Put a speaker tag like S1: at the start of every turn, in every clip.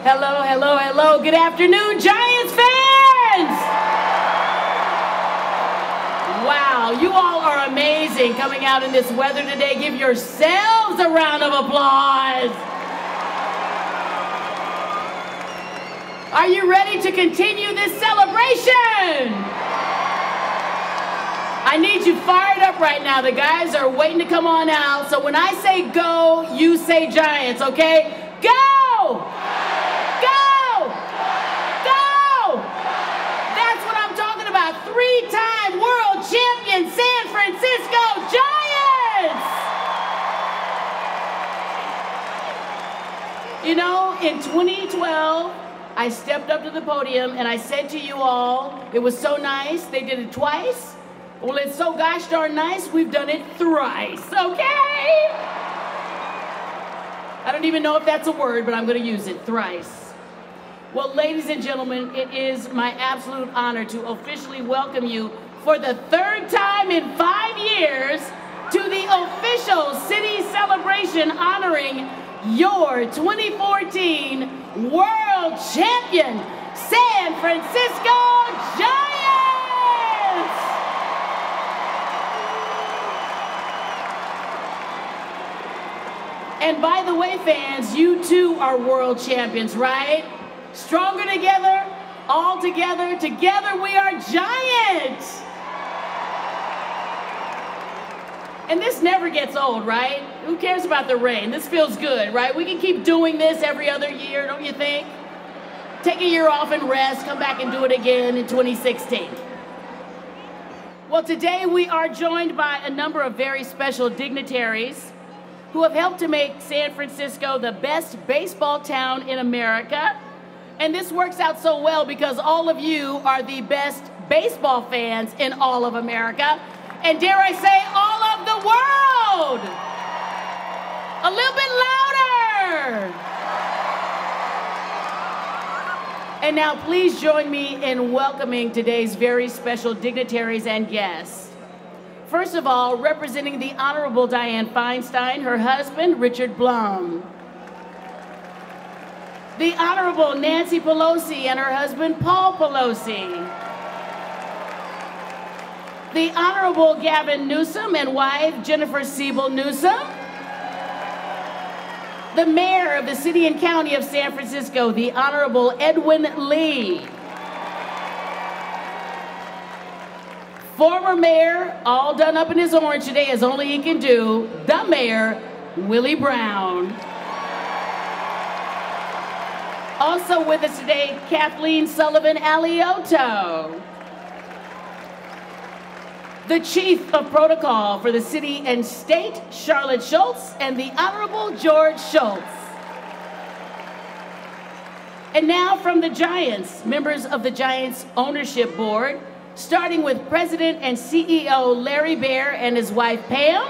S1: Hello, hello, hello. Good afternoon, Giants fans! Wow, you all are amazing coming out in this weather today. Give yourselves a round of applause. Are you ready to continue this celebration? I need you fired up right now. The guys are waiting to come on out. So when I say go, you say Giants, okay? Go! Go! Go! That's what I'm talking about. Three-time world champion San Francisco Giants! You know, in 2012, I stepped up to the podium and I said to you all, it was so nice. They did it twice. Well, it's so gosh darn nice, we've done it thrice, okay? I don't even know if that's a word, but I'm going to use it, thrice. Well, ladies and gentlemen, it is my absolute honor to officially welcome you for the third time in 5 years to the official city celebration honoring your 2014 world champion, San Francisco Giants! And by the way, fans, you too are world champions, right? Stronger together, all together, together we are giants! And this never gets old, right? Who cares about the rain? This feels good, right? We can keep doing this every other year, don't you think? Take a year off and rest, come back and do it again in 2016. Well, today we are joined by a number of very special dignitaries who have helped to make San Francisco the best baseball town in America. And this works out so well because all of you are the best baseball fans in all of America. And dare I say, all of the world! A little bit louder! And now please join me in welcoming today's very special dignitaries and guests. First of all, representing the Honorable Dianne Feinstein, her husband, Richard Blum. The Honorable Nancy Pelosi and her husband, Paul Pelosi. The Honorable Gavin Newsom and wife, Jennifer Siebel Newsom. The Mayor of the City and County of San Francisco, the Honorable Edwin Lee. Former Mayor, all done up in his orange today as only he can do, the Mayor, Willie Brown. Also with us today, Kathleen Sullivan Alioto. The Chief of Protocol for the City and State, Charlotte Schultz, and the Honorable George Schultz. And now from the Giants, members of the Giants Ownership Board, starting with President and CEO Larry Baer and his wife Pam,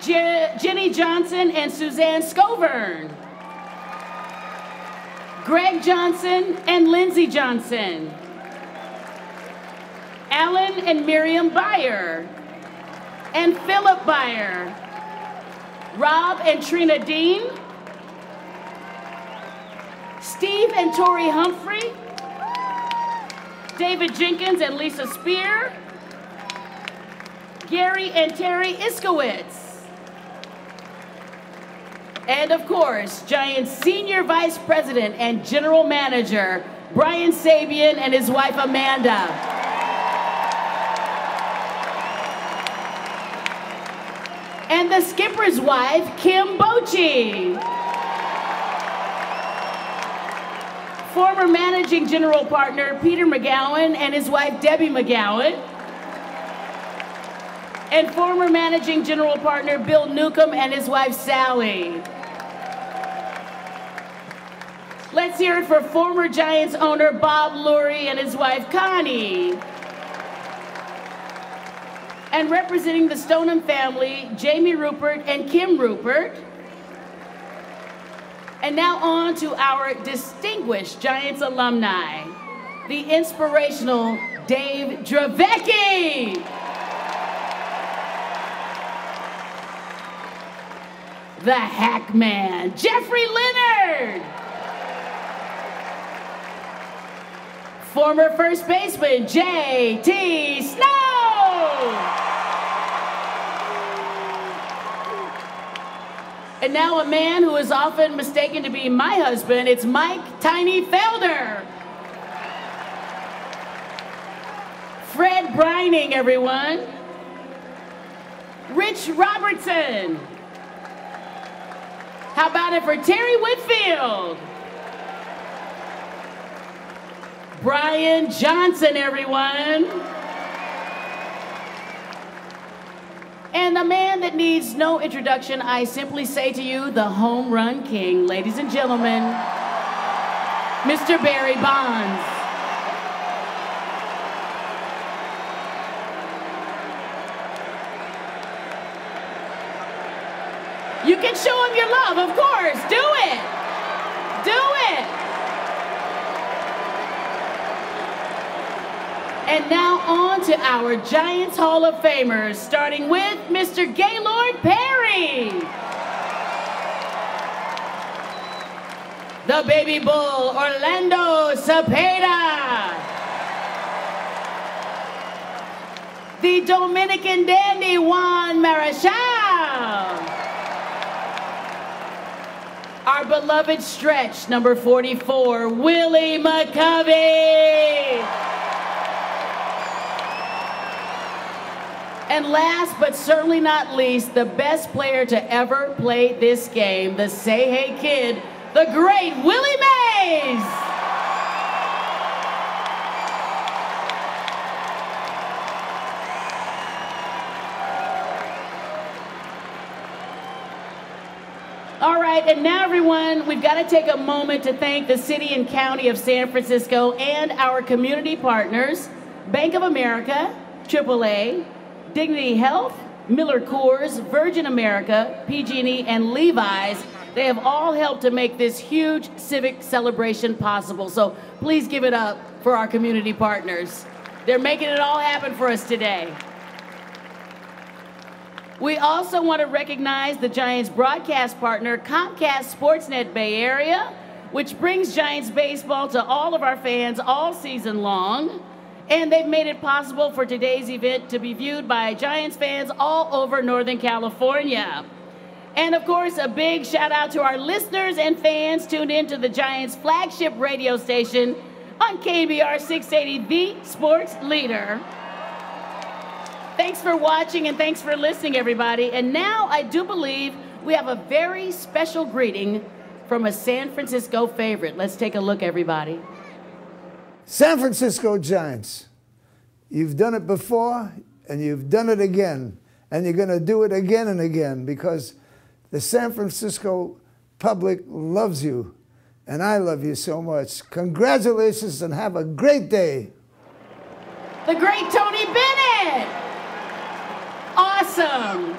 S1: Jenny Johnson and Suzanne Scovern, Greg Johnson and Lindsey Johnson, Alan and Miriam Byer, and Philip Byer, Rob and Trina Dean, Steve and Tori Humphrey, David Jenkins and Lisa Spear, Gary and Terry Iskowitz, and of course, Giants Senior Vice President and General Manager, Brian Sabian and his wife, Amanda. And the skipper's wife, Kim Bochi. Former Managing General Partner, Peter McGowan and his wife, Debbie McGowan. And former Managing General Partner, Bill Newcomb and his wife, Sally. Let's hear it for former Giants owner Bob Lurie and his wife Connie. And representing the Stoneham family, Jamie Rupert and Kim Rupert. And now on to our distinguished Giants alumni, the inspirational Dave Dravecki. the Hack Man, Jeffrey Leonard. Former first baseman, J.T. Snow. And now a man who is often mistaken to be my husband, it's Mike Tiny Felder. Fred Brining, everyone. Rich Robertson. How about it for Terry Whitfield? Brian Johnson, everyone. And the man that needs no introduction, I simply say to you, the home run king, ladies and gentlemen, Mr. Barry Bonds. You can show him your love, of course. Do it. Do it. And now on to our Giants Hall of Famers, starting with Mr. Gaylord Perry. The Baby Bull, Orlando Cepeda. The Dominican dandy, Juan Marichal. Our beloved stretch, number 44, Willie McCovey. And last but certainly not least, the best player to ever play this game, the Say Hey Kid, the great Willie Mays. All right, and now everyone, we've got to take a moment to thank the City and County of San Francisco and our community partners, Bank of America, AAA, Dignity Health, Miller Coors, Virgin America, PG&E, and Levi's. They have all helped to make this huge civic celebration possible. So please give it up for our community partners. They're making it all happen for us today. We also want to recognize the Giants broadcast partner, Comcast Sportsnet Bay Area, which brings Giants baseball to all of our fans all season long. And they've made it possible for today's event to be viewed by Giants fans all over Northern California. And of course, a big shout out to our listeners and fans tuned in to the Giants flagship radio station on KBR 680, the sports leader. Thanks for watching and thanks for listening, everybody. And now I do believe we have a very special greeting from a San Francisco favorite. Let's take a look, everybody.
S2: San Francisco Giants, you've done it before and you've done it again, and you're going to do it again and again because the San Francisco public loves you, and I love you so much. Congratulations and have a great day.
S1: The great Tony Bennett. Awesome.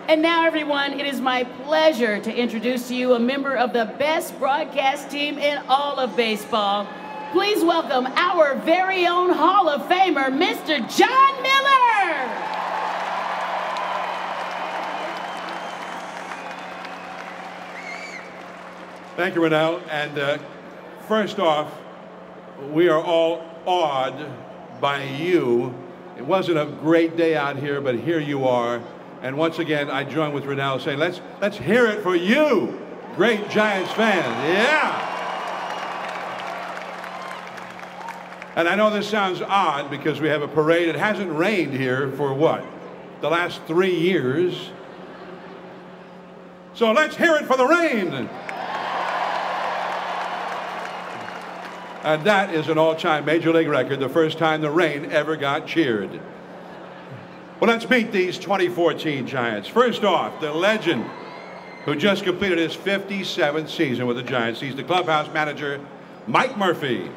S1: And now, everyone, it is my pleasure to introduce to you a member of the best broadcast team in all of baseball. Please welcome our very own Hall of Famer, Mr. John Miller.
S3: Thank you, Renell. And first off, we are all awed by you. It wasn't a great day out here, but here you are. And once again, I join with Renell saying, let's hear it for you, great Giants fan. Yeah. And I know this sounds odd because we have a parade. It hasn't rained here for what? The last 3 years. So let's hear it for the rain. And that is an all-time Major League record, the first time the rain ever got cheered. Well, let's meet these 2014 Giants. First off, the legend who just completed his 57th season with the Giants. He's the clubhouse manager, Mike Murphy.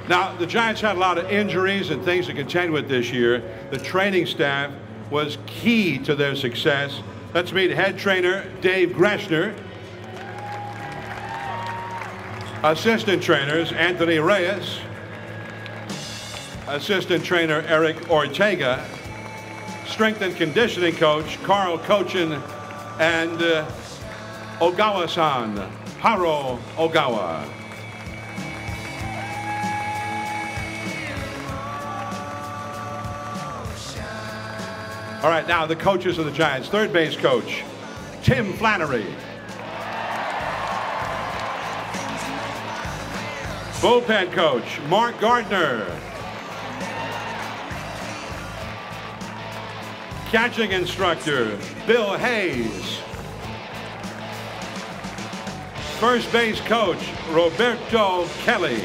S3: Now, the Giants had a lot of injuries and things to contend with this year. The training staff was key to their success. Let's meet head trainer Dave Greshner. Assistant trainers Anthony Reyes, assistant trainer Eric Ortega, strength and conditioning coach Carl Cochin, and Ogawa-san, Haro Ogawa. All right, now the coaches of the Giants. Third base coach, Tim Flannery. Bullpen coach, Mark Gardner. Catching instructor, Bill Hayes. First base coach, Roberto Kelly.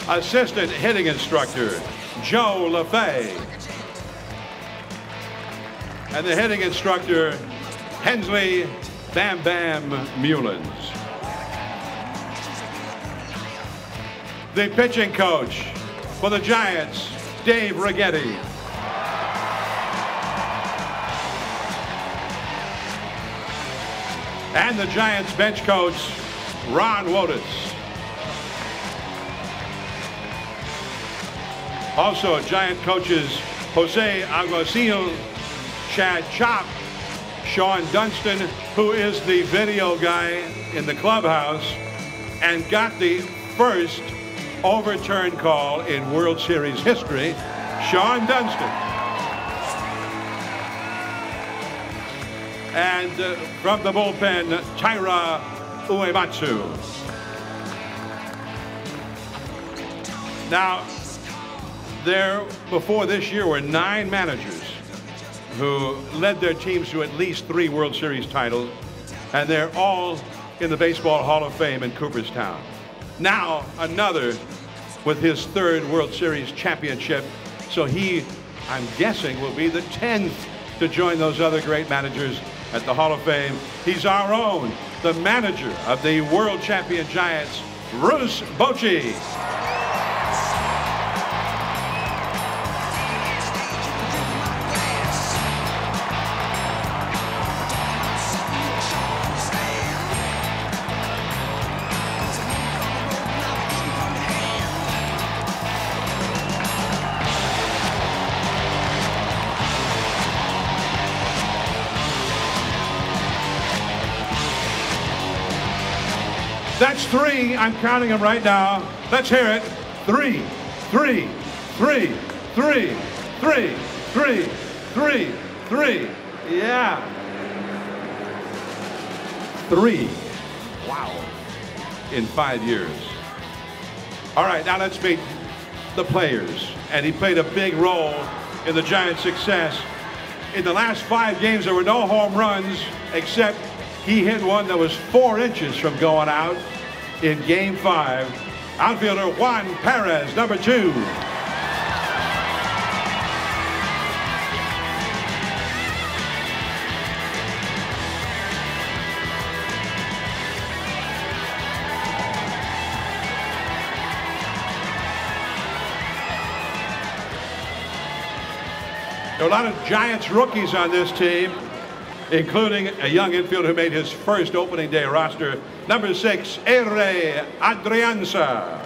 S3: Assistant hitting instructor, Joe LaFay. And the hitting instructor, Hensley Bam Bam Mullins. The pitching coach for the Giants, Dave Righetti. And the Giants bench coach, Ron Wotus. Also, Giant coaches Jose Alguacil, Chad Chop, Sean Dunston, who is the video guy in the clubhouse and got the first overturned call in World Series history, Sean Dunston. And from the bullpen, Taira Uematsu. Now, there, before this year, were 9 managers who led their teams to at least 3 World Series titles, and they're all in the Baseball Hall of Fame in Cooperstown. Now, another with his 3rd World Series championship, so he, I'm guessing, will be the 10th to join those other great managers at the Hall of Fame. He's our own, the manager of the world champion Giants, Bruce Bochy. That's 3. I'm counting them right now. Let's hear it. 3, 3, 3, 3, 3, 3, 3, 3. Yeah. 3. Wow. In 5 years. All right, now let's meet the players. And he played a big role in the Giants' success. In the last 5 games, there were no home runs, except he hit one that was 4 inches from going out in Game 5. Outfielder Juan Perez, number 2. There are a lot of Giants rookies on this team, including a young infielder who made his first opening day roster, number 6, Ere Adrianza.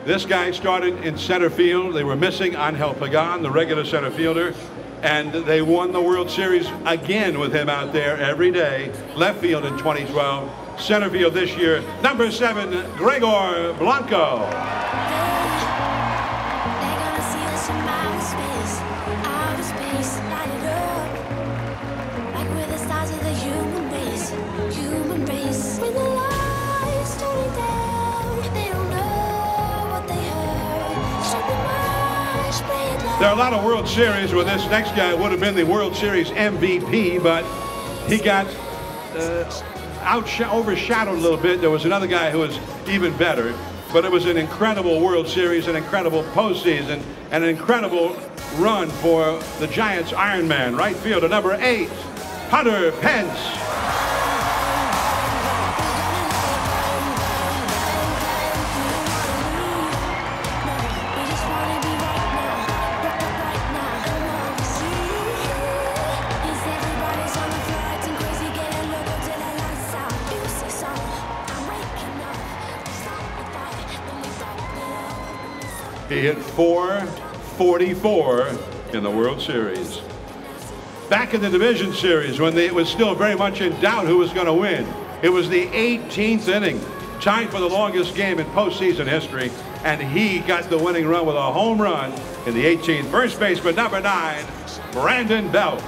S3: This guy started in center field. They were missing Angel Pagan, the regular center fielder, and they won the World Series again with him out there every day. Left field in 2012, center field this year, number 7, Gregor Blanco. There are a lot of World Series where this next guy would have been the World Series MVP, but he got overshadowed a little bit. There was another guy who was even better, but it was an incredible World Series, an incredible postseason, and an incredible run for the Giants Iron Man, right fielder number 8, Hunter Pence. He hit .444 in the World Series. Back in the division series, when it was still very much in doubt who was going to win, it was the 18th inning, tied for the longest game in postseason history, and he got the winning run with a home run in the 18th. First baseman, number 9, Brandon Belt.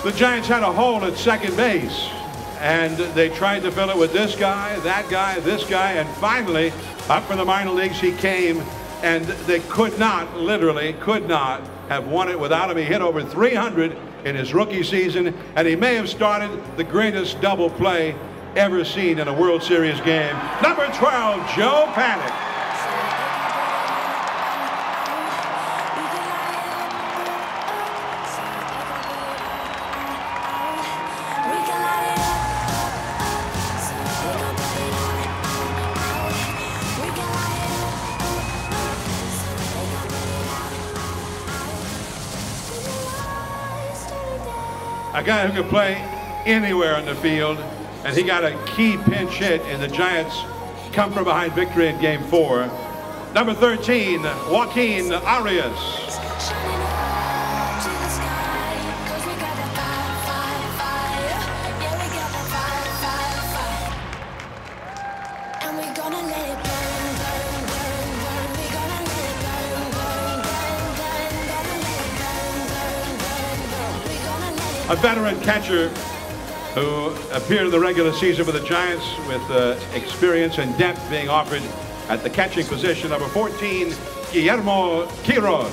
S3: The Giants had a hole at second base, and they tried to fill it with this guy, that guy, this guy, and finally, up from the minor leagues he came, and they could not, literally could not, have won it without him. He hit over 300 in his rookie season, and he may have started the greatest double play ever seen in a World Series game. Number 12, Joe Panik. A guy who can play anywhere on the field, and he got a key pinch hit, and the Giants come from behind victory in Game 4. Number 13, Joaquin Arias. A veteran catcher who appeared in the regular season for the Giants with experience and depth being offered at the catching position. Number 14, Guillermo Quiroz.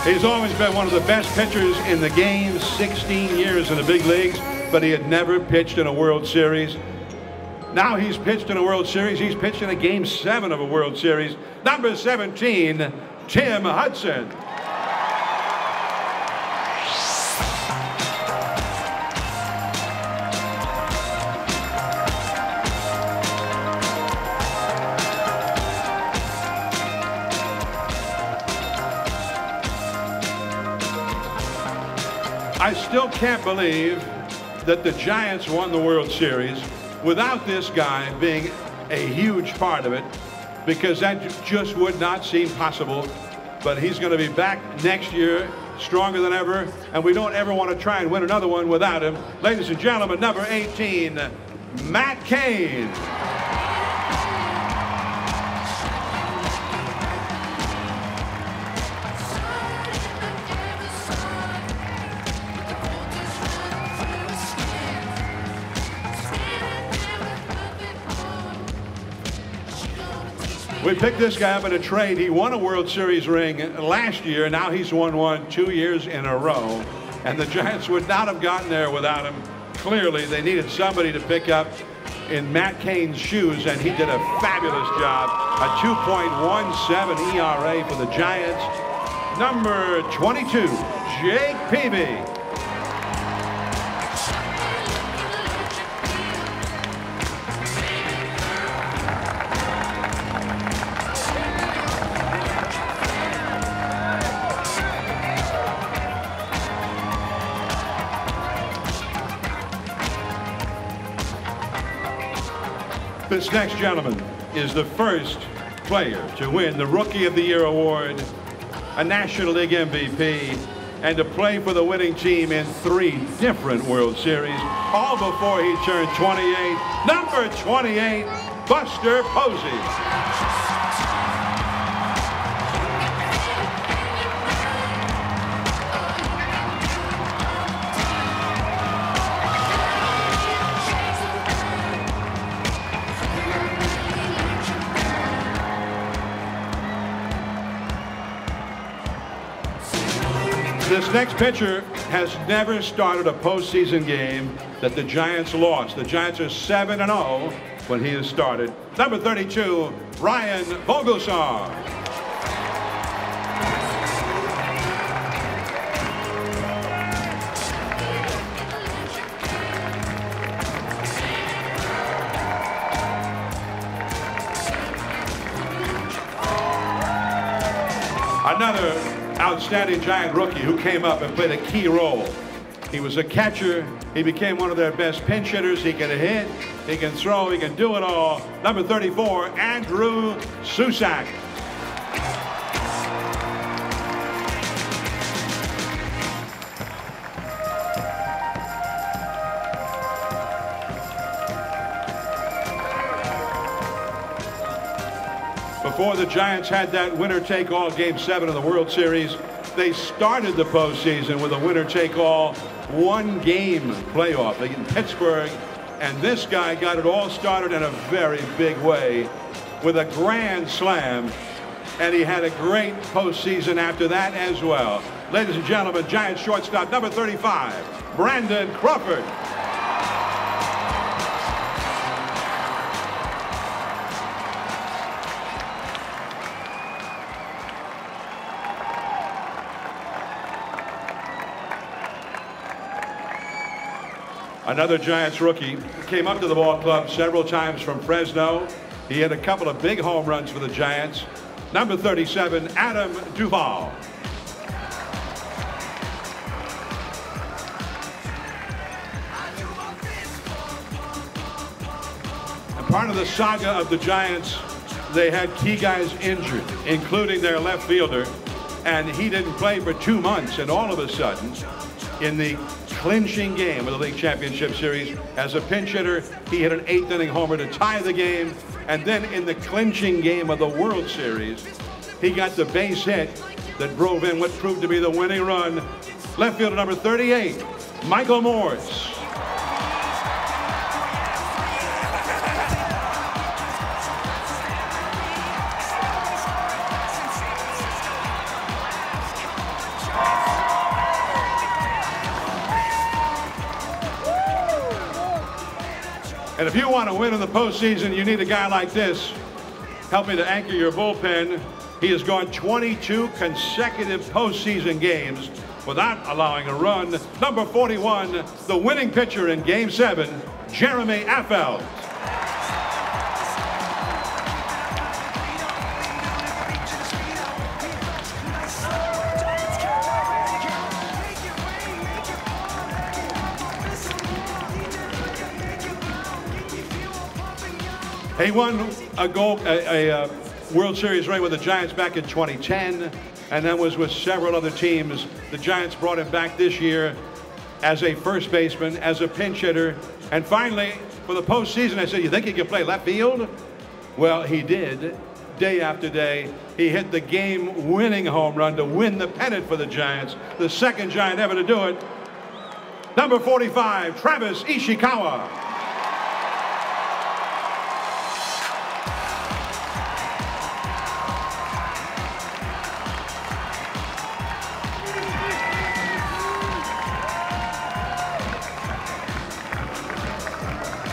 S3: He's always been one of the best pitchers in the game, 16 years in the big leagues, but he had never pitched in a World Series. Now he's pitched in a World Series. He's pitched in a Game 7 of a World Series. Number 17, Tim Hudson. I still can't believe that the Giants won the World Series without this guy being a huge part of it, because that just would not seem possible. But he's going to be back next year stronger than ever, and we don't ever want to try and win another one without him. Ladies and gentlemen, number 18, Matt Cain. We picked this guy up in a trade. He won a World Series ring last year. Now he's won one 2 years in a row. And the Giants would not have gotten there without him. Clearly, they needed somebody to pick up in Matt Cain's shoes, and he did a fabulous job. A 2.17 ERA for the Giants. Number 22, Jake Peavy. This next gentleman is the first player to win the Rookie of the Year award, a National League MVP, and to play for the winning team in 3 different World Series, all before he turned 28. Number 28, Buster Posey. This next pitcher has never started a postseason game that the Giants lost. The Giants are 7-0 when he has started. Number 32, Ryan Vogelsong. Another outstanding Giant rookie who came up and played a key role. He was a catcher. He became one of their best pinch hitters. He can hit, he can throw, he can do it all. Number 34, Andrew Susak. Before the Giants had that winner-take-all Game 7 of the World Series, they started the postseason with a winner-take-all one-game playoff in Pittsburgh, and this guy got it all started in a very big way with a grand slam, and he had a great postseason after that as well. Ladies and gentlemen, Giants shortstop number 35, Brandon Crawford. Another Giants rookie came up to the ball club several times from Fresno. He had a couple of big home runs for the Giants. Number 37, Adam Duvall. And part of the saga of the Giants, they had key guys injured, including their left fielder, and he didn't play for 2 months, and all of a sudden, in the clinching game of the League Championship Series, as a pinch hitter, he hit an 8th-inning homer to tie the game, and then in the clinching game of the World Series, he got the base hit that drove in what proved to be the winning run. Left fielder number 38, Michael Morse. And if you want to win in the postseason, you need a guy like this helping to anchor your bullpen. He has gone 22 consecutive postseason games without allowing a run. Number 41, the winning pitcher in Game 7, Jeremy Affeldt. He won a World Series ring with the Giants back in 2010, and then was with several other teams. The Giants brought him back this year as a first baseman, as a pinch hitter, and finally, for the postseason, I said, you think he can play left field? Well, he did, day after day. He hit the game-winning home run to win the pennant for the Giants, the second Giant ever to do it. Number 45, Travis Ishikawa.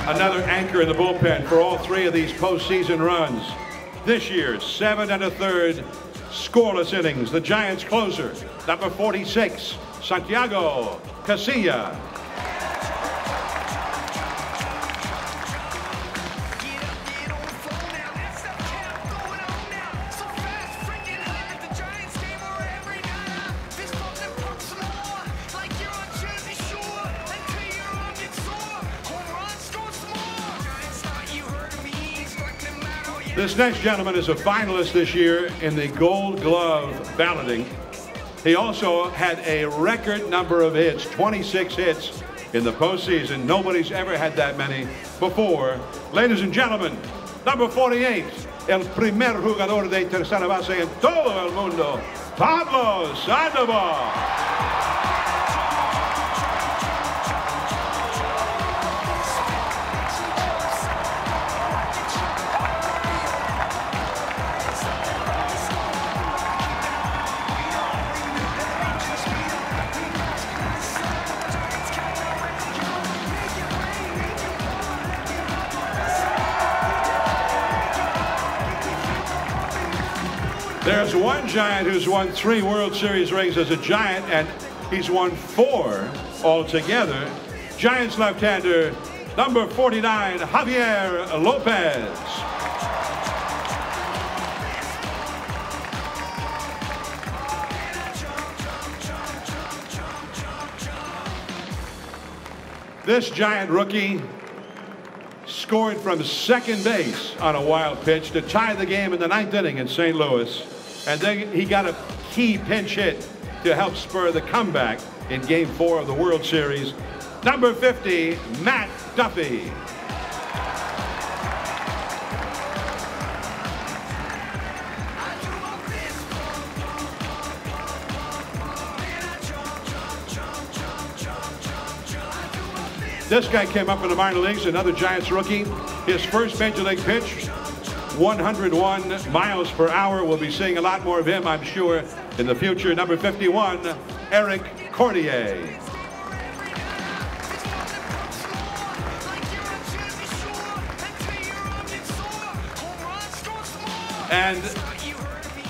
S3: Another anchor in the bullpen for all three of these postseason runs. This year, 7 1/3 scoreless innings. The Giants closer, number 46, Santiago Casilla. This next gentleman is a finalist this year in the Gold Glove balloting. He also had a record number of hits, 26 hits in the postseason. Nobody's ever had that many before. Ladies and gentlemen, number 48, el primer jugador de tercera base en todo el mundo, Pablo Sandoval. There's one Giant who's won 3 World Series rings as a Giant, and he's won 4 altogether. Giants left-hander, number 49, Javier Lopez. This Giant rookie scored from second base on a wild pitch to tie the game in the 9th inning in St. Louis. And then he got a key pinch hit to help spur the comeback in Game 4 of the World Series. Number 50, Matt Duffy. This guy came up in the minor leagues, another Giants rookie. His first major league pitch, 101 miles per hour. We'll be seeing a lot more of him, I'm sure, in the future. Number 51, Eric Cordier. And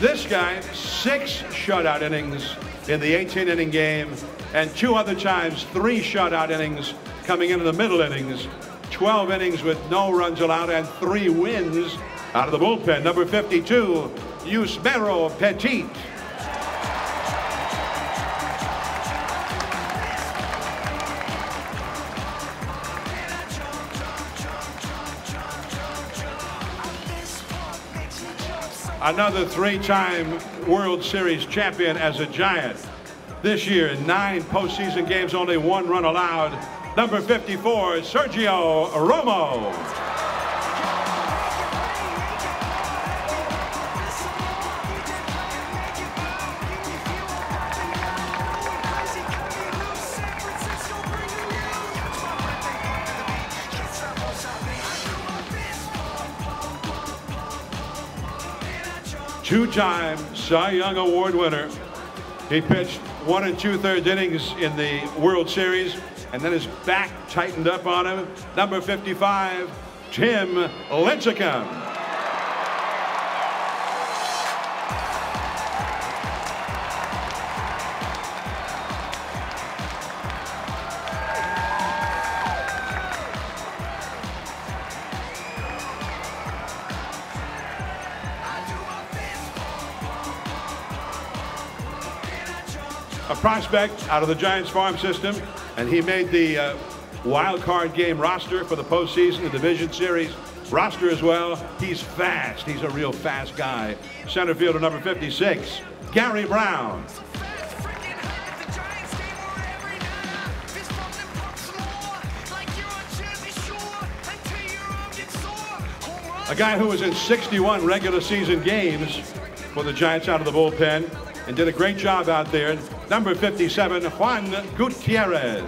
S3: this guy, 6 shutout innings in the 18-inning game, and 2 other times 3 shutout innings coming into the middle innings. 12 innings with no runs allowed and 3 wins out of the bullpen. Number 52, Yusmeiro Petit. Another 3-time World Series champion as a Giant. This year, in 9 postseason games, only 1 run allowed. Number 54, Sergio Romo. Two-time Cy Young Award winner. He pitched 1 2/3 innings in the World Series, and then his back tightened up on him. Number 55, Tim Lincecum. A prospect out of the Giants farm system, and he made the wild card game roster for the postseason, the division series roster as well. He's fast. He's a real fast guy. Center fielder number 56, Gary Brown. A guy who was in 61 regular season games for the Giants out of the bullpen and did a great job out there. Number 57, Juan Gutierrez.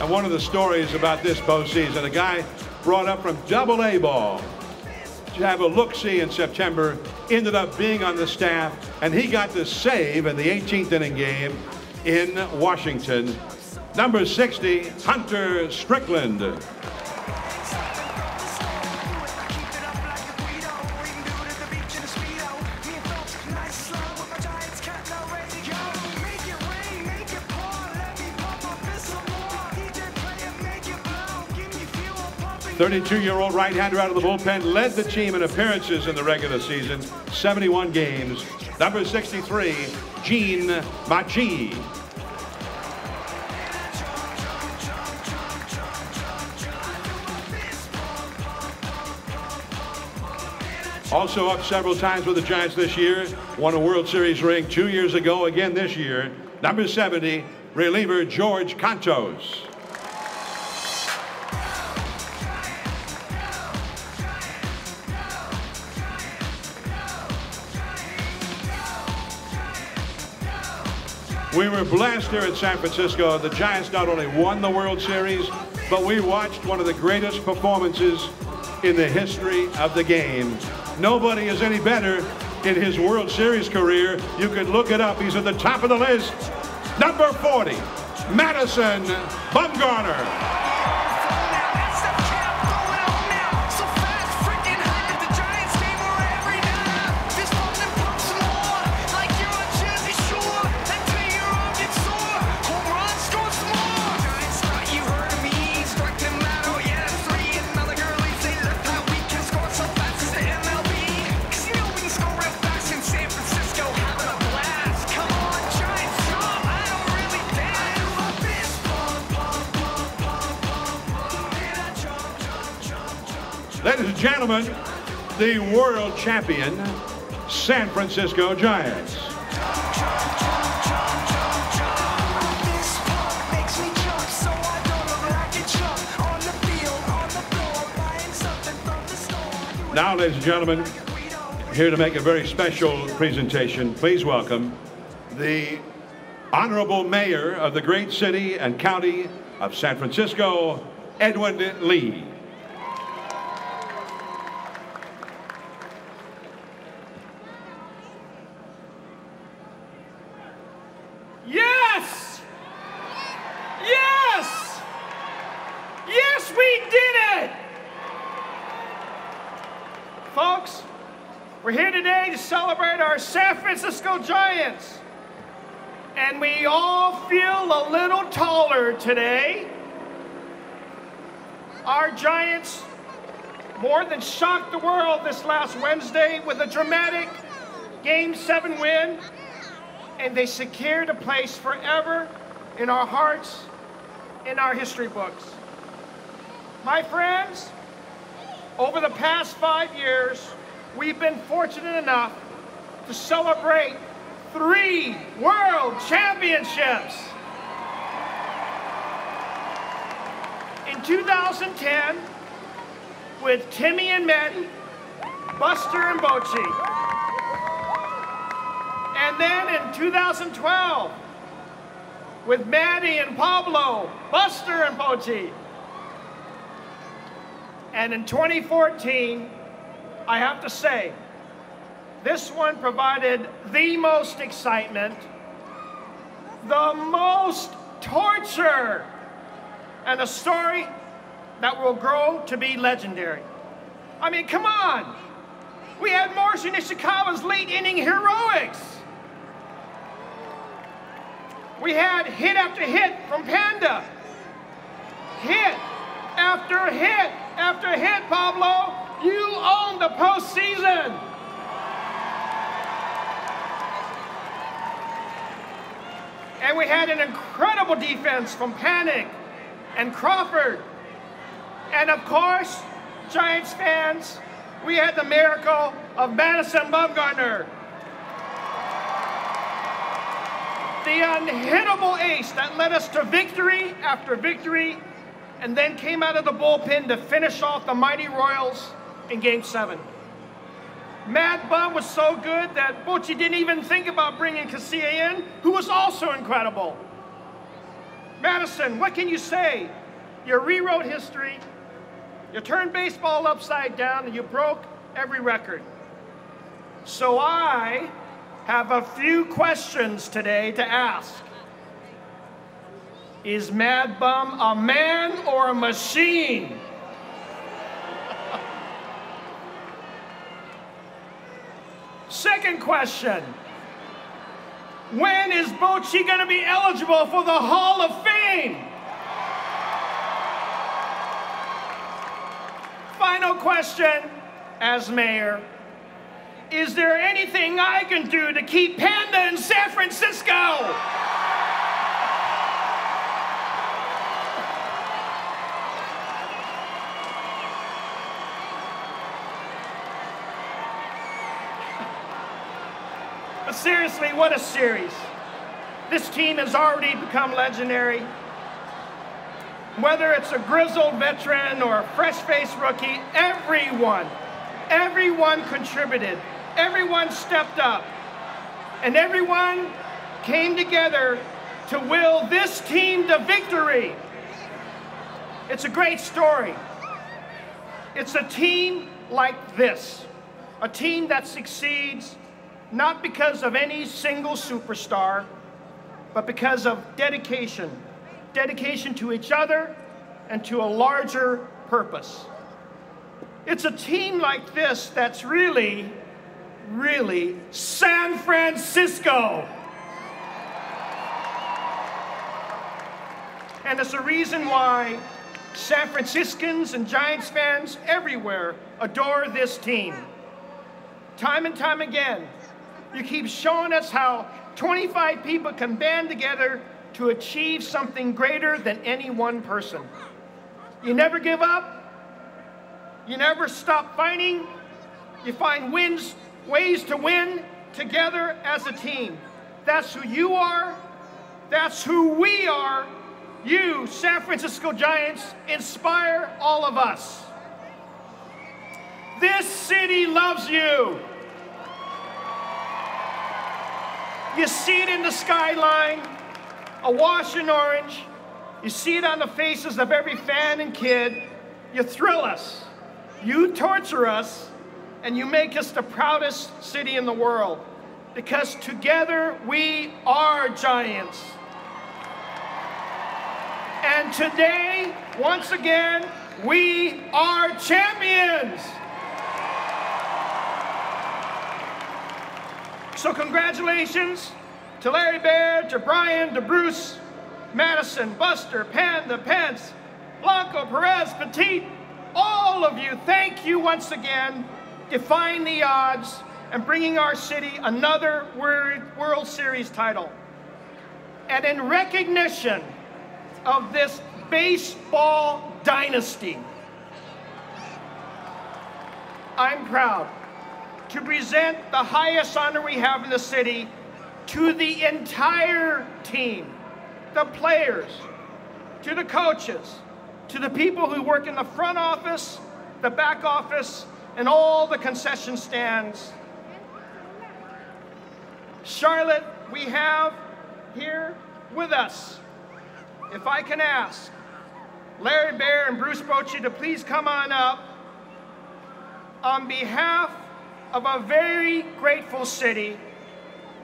S3: And one of the stories about this postseason, a guy brought up from Double-A ball to have a look-see in September, ended up being on the staff, and he got the save in the 18th inning game in Washington. Number 60, Hunter Strickland. 32-year-old right-hander out of the bullpen, led the team in appearances in the regular season, 71 games. Number 63, Gene Machi. Also up several times with the Giants this year, won a World Series ring 2 years ago, again this year. Number 70, reliever George Cantos. We were blessed here at San Francisco. The Giants not only won the World Series, but we watched one of the greatest performances in the history of the game. Nobody is any better in his World Series career. You can look it up. He's at the top of the list. Number 40, Madison Bumgarner. gentlemen, the world champion San Francisco Giants. Now, ladies and gentlemen, here to make a very special presentation, please welcome the Honorable Mayor of the great city and county of San Francisco, Edwin Lee.
S4: Yes! Yes! Yes, we did it! Folks, we're here today to celebrate our San Francisco Giants. And we all feel a little taller today. Our Giants more than shocked the world this last Wednesday with a dramatic Game 7 win, and they secured a place forever in our hearts, in our history books. My friends, over the past 5 years, we've been fortunate enough to celebrate 3 world championships. In 2010, with Timmy and Maddie, Buster and Bochy. And then in 2012, with Maddie and Pablo, Buster and Bochy. And in 2014, I have to say, this one provided the most excitement, the most torture, and a story that will grow to be legendary. I mean, come on. We had Marcin Ishikawa's late inning heroics. We had hit after hit from Panda. Hit after hit after hit, Pablo. You own the postseason. And we had an incredible defense from Panic and Crawford. And of course, Giants fans, we had the miracle of Madison Bumgarner. The unhittable ace that led us to victory after victory, and then came out of the bullpen to finish off the mighty Royals in Game 7. Mad Bum was so good that Bochy didn't even think about bringing Casilla in, who was also incredible. Madison, what can you say? You rewrote history, you turned baseball upside down, and you broke every record. So I have a few questions today to ask. Is Mad Bum a man or a machine? Second question. When is Bochy going to be eligible for the Hall of Fame? Final question, as mayor. Is there anything I can do to keep Panda in San Francisco? But seriously, what a series. This team has already become legendary. Whether it's a grizzled veteran or a fresh-faced rookie, everyone contributed. Everyone stepped up. And everyone came together to will this team to victory. It's a great story. It's a team like this. A team that succeeds not because of any single superstar, but because of dedication. Dedication to each other and to a larger purpose. It's a team like this that's really, really San Francisco. And it's a reason why San Franciscans and Giants fans everywhere adore this team. Time and time again, you keep showing us how 25 people can band together to achieve something greater than any one person. You never give up. You never stop fighting. You find ways to win together as a team. That's who you are. That's who we are. You, San Francisco Giants, inspire all of us. This city loves you. You see it in the skyline, awash in orange. You see it on the faces of every fan and kid. You thrill us. You torture us, and you make us the proudest city in the world. Because together we are Giants. And today, once again, we are champions. So congratulations to Larry Baer, to Brian, to Bruce, Madison, Buster, Panda, Pence, Blanco, Perez, Petit, all of you. Thank you once again, defying the odds and bringing our city another World Series title. And in recognition of this baseball dynasty, I'm proud to present the highest honor we have in the city to the entire team, the players, to the coaches, to the people who work in the front office, the back office, and all the concession stands. Charlotte, we have here with us, if I can ask, Larry Baer and Bruce Bochy to please come on up on behalf of a very grateful city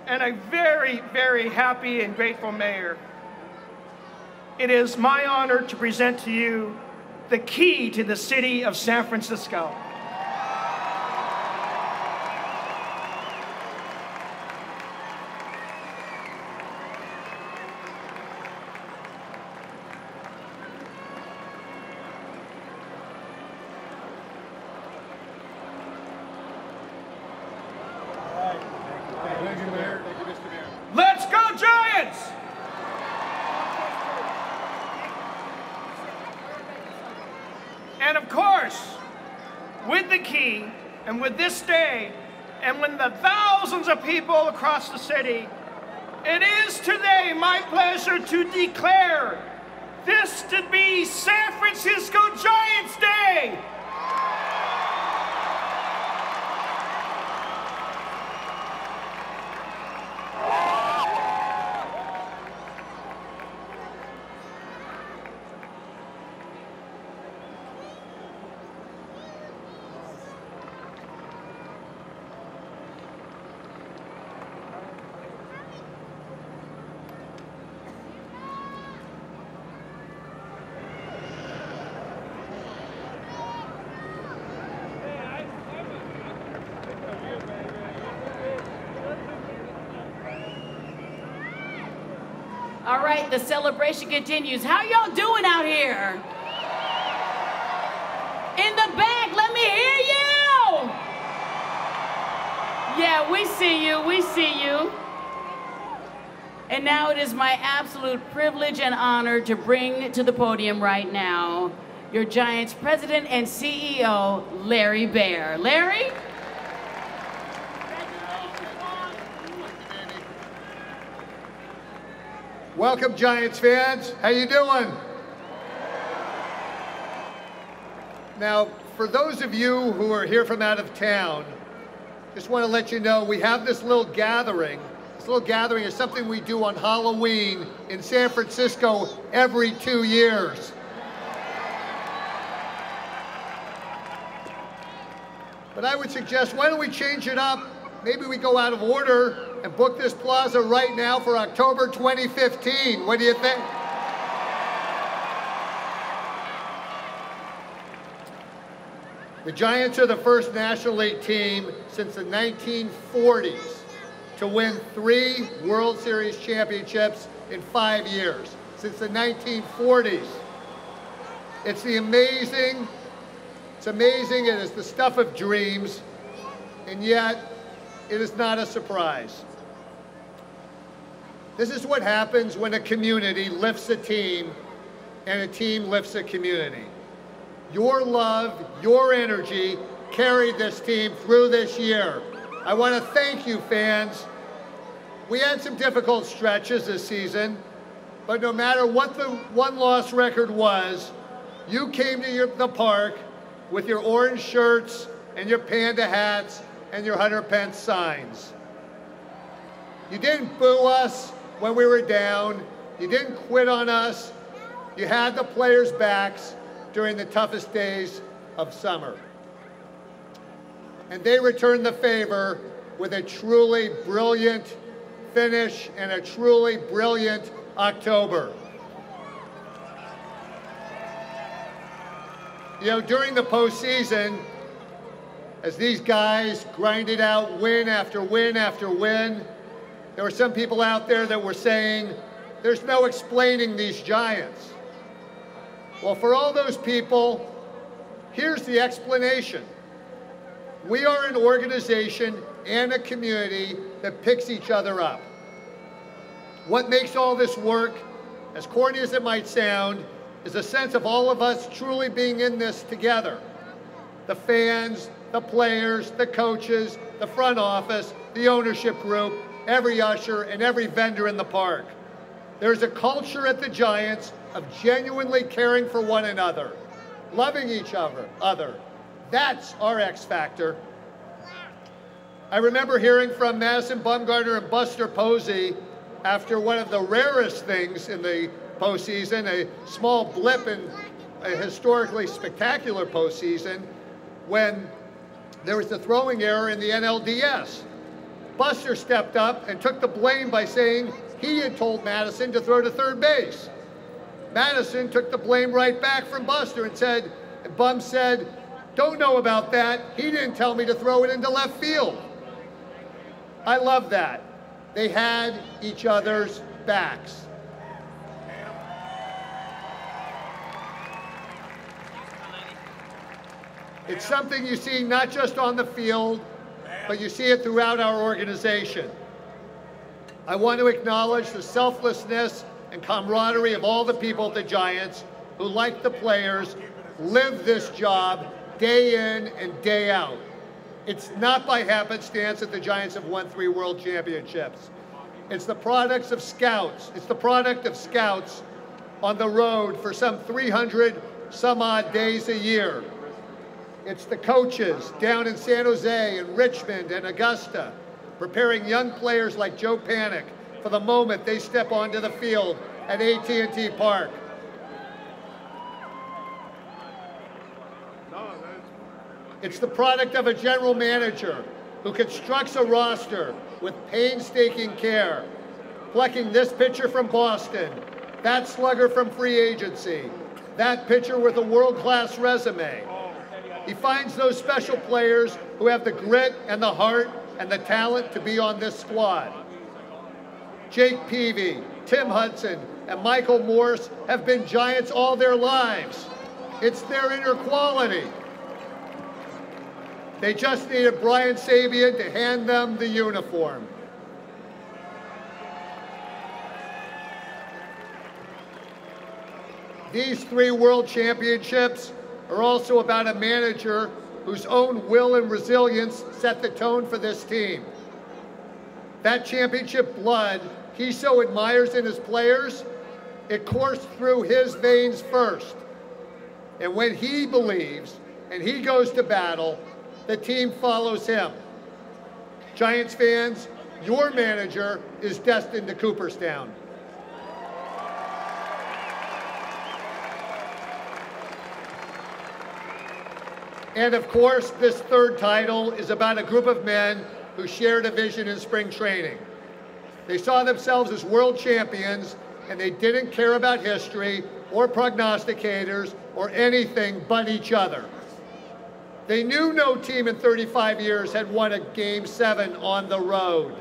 S4: and a very, very happy and grateful mayor. It is my honor to present to you the key to the city of San Francisco. Let's go, Giants! And of course, with the key, and with this day, and with the thousands of people across the city, it is today my pleasure to declare this to be San Francisco Giants Day!
S1: All right, the celebration continues. How y'all doing out here? In the back, let me hear you! Yeah, we see you, we see you. And now it is my absolute privilege and honor to bring to the podium right now your Giants president and CEO, Larry Baer. Larry?
S5: Welcome, Giants fans. How you doing? Now, for those of you who are here from out of town, just want to let you know we have this little gathering. This little gathering is something we do on Halloween in San Francisco every 2 years. But I would suggest, why don't we change it up? Maybe we go out of order and book this plaza right now for October 2015. What do you think? The Giants are the first National League team since the 1940s to win 3 World Series championships in 5 years. Since the 1940s. It's amazing, it is the stuff of dreams, and yet it is not a surprise. This is what happens when a community lifts a team and a team lifts a community. your love, your energy carried this team through this year. I want to thank you, fans. We had some difficult stretches this season, but no matter what the one-loss record was, you came to the park with your orange shirts and your panda hats and your 100-pence signs. You didn't boo us when we were down. You didn't quit on us. You had the players' backs during the toughest days of summer. And they returned the favor with a truly brilliant finish and a truly brilliant October. You know, during the postseason, as these guys grinded out win after win after win, there were some people out there that were saying, there's no explaining these Giants. Well, for all those people, here's the explanation. We are an organization and a community that picks each other up. What makes all this work, as corny as it might sound, is a sense of all of us truly being in this together. The fans, the players, the coaches, the front office, the ownership group, every usher, and every vendor in the park. There's a culture at the Giants of genuinely caring for one another, loving each other. That's our X factor. I remember hearing from Madison Bumgarner and Buster Posey after one of the rarest things in the postseason, a small blip in a historically spectacular postseason, when there was the throwing error in the NLDS. Buster stepped up and took the blame by saying he had told Madison to throw to third base. Madison took the blame right back from Buster and Bum said, don't know about that. He didn't tell me to throw it into left field. I love that. They had each other's backs. It's something you see not just on the field, but you see it throughout our organization. I want to acknowledge the selflessness and camaraderie of all the people at the Giants who, like the players, live this job day in and day out. It's not by happenstance that the Giants have won 3 world championships. It's the product of scouts. It's the product of scouts on the road for some 300 some odd days a year. It's the coaches down in San Jose and Richmond and Augusta, preparing young players like Joe Panik for the moment they step onto the field at AT&T Park. It's the product of a general manager who constructs a roster with painstaking care, plucking this pitcher from Boston, that slugger from free agency, that pitcher with a world-class resume. He finds those special players who have the grit and the heart and the talent to be on this squad. Jake Peavy, Tim Hudson, and Michael Morse have been Giants all their lives. It's their inner quality. They just needed Brian Sabian to hand them the uniform. These 3 world championships are also about a manager whose own will and resilience set the tone for this team. That championship blood he so admires in his players, it coursed through his veins first. And when he believes and he goes to battle, the team follows him. Giants fans, your manager is destined to Cooperstown. And of course, this 3rd title is about a group of men who shared a vision in spring training. They saw themselves as world champions, and they didn't care about history or prognosticators or anything but each other. They knew no team in 35 years had won a Game 7 on the road.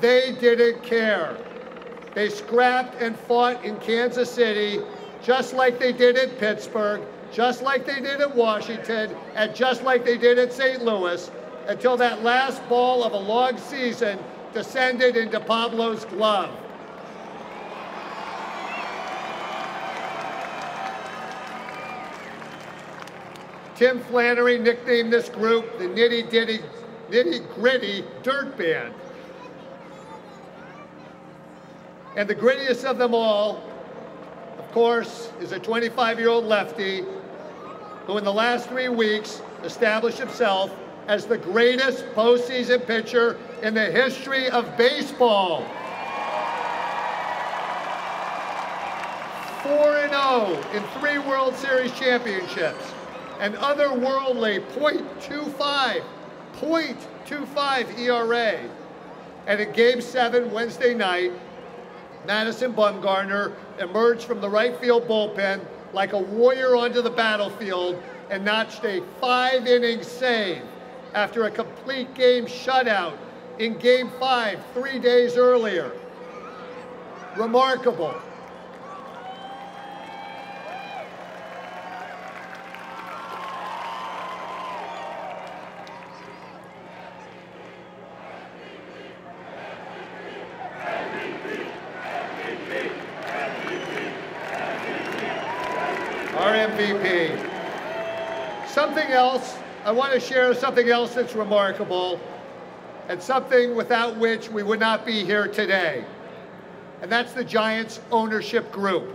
S5: They didn't care. They scrapped and fought in Kansas City, just like they did at Pittsburgh, just like they did at Washington, and just like they did at St. Louis, until that last ball of a long season descended into Pablo's glove. Tim Flannery nicknamed this group the Nitty Gritty Dirt Band. And the grittiest of them all, of course, is a 25-year-old lefty who in the last 3 weeks established himself as the greatest postseason pitcher in the history of baseball. 4-0 in 3 World Series championships, an otherworldly .25 ERA. And in Game 7 Wednesday night, Madison Bumgarner emerged from the right field bullpen like a warrior onto the battlefield and notched a 5-inning save after a complete game shutout in Game 5 3 days earlier. Remarkable. Our MVP. Something else, I want to share something else that's remarkable and something without which we would not be here today. And that's the Giants ownership group.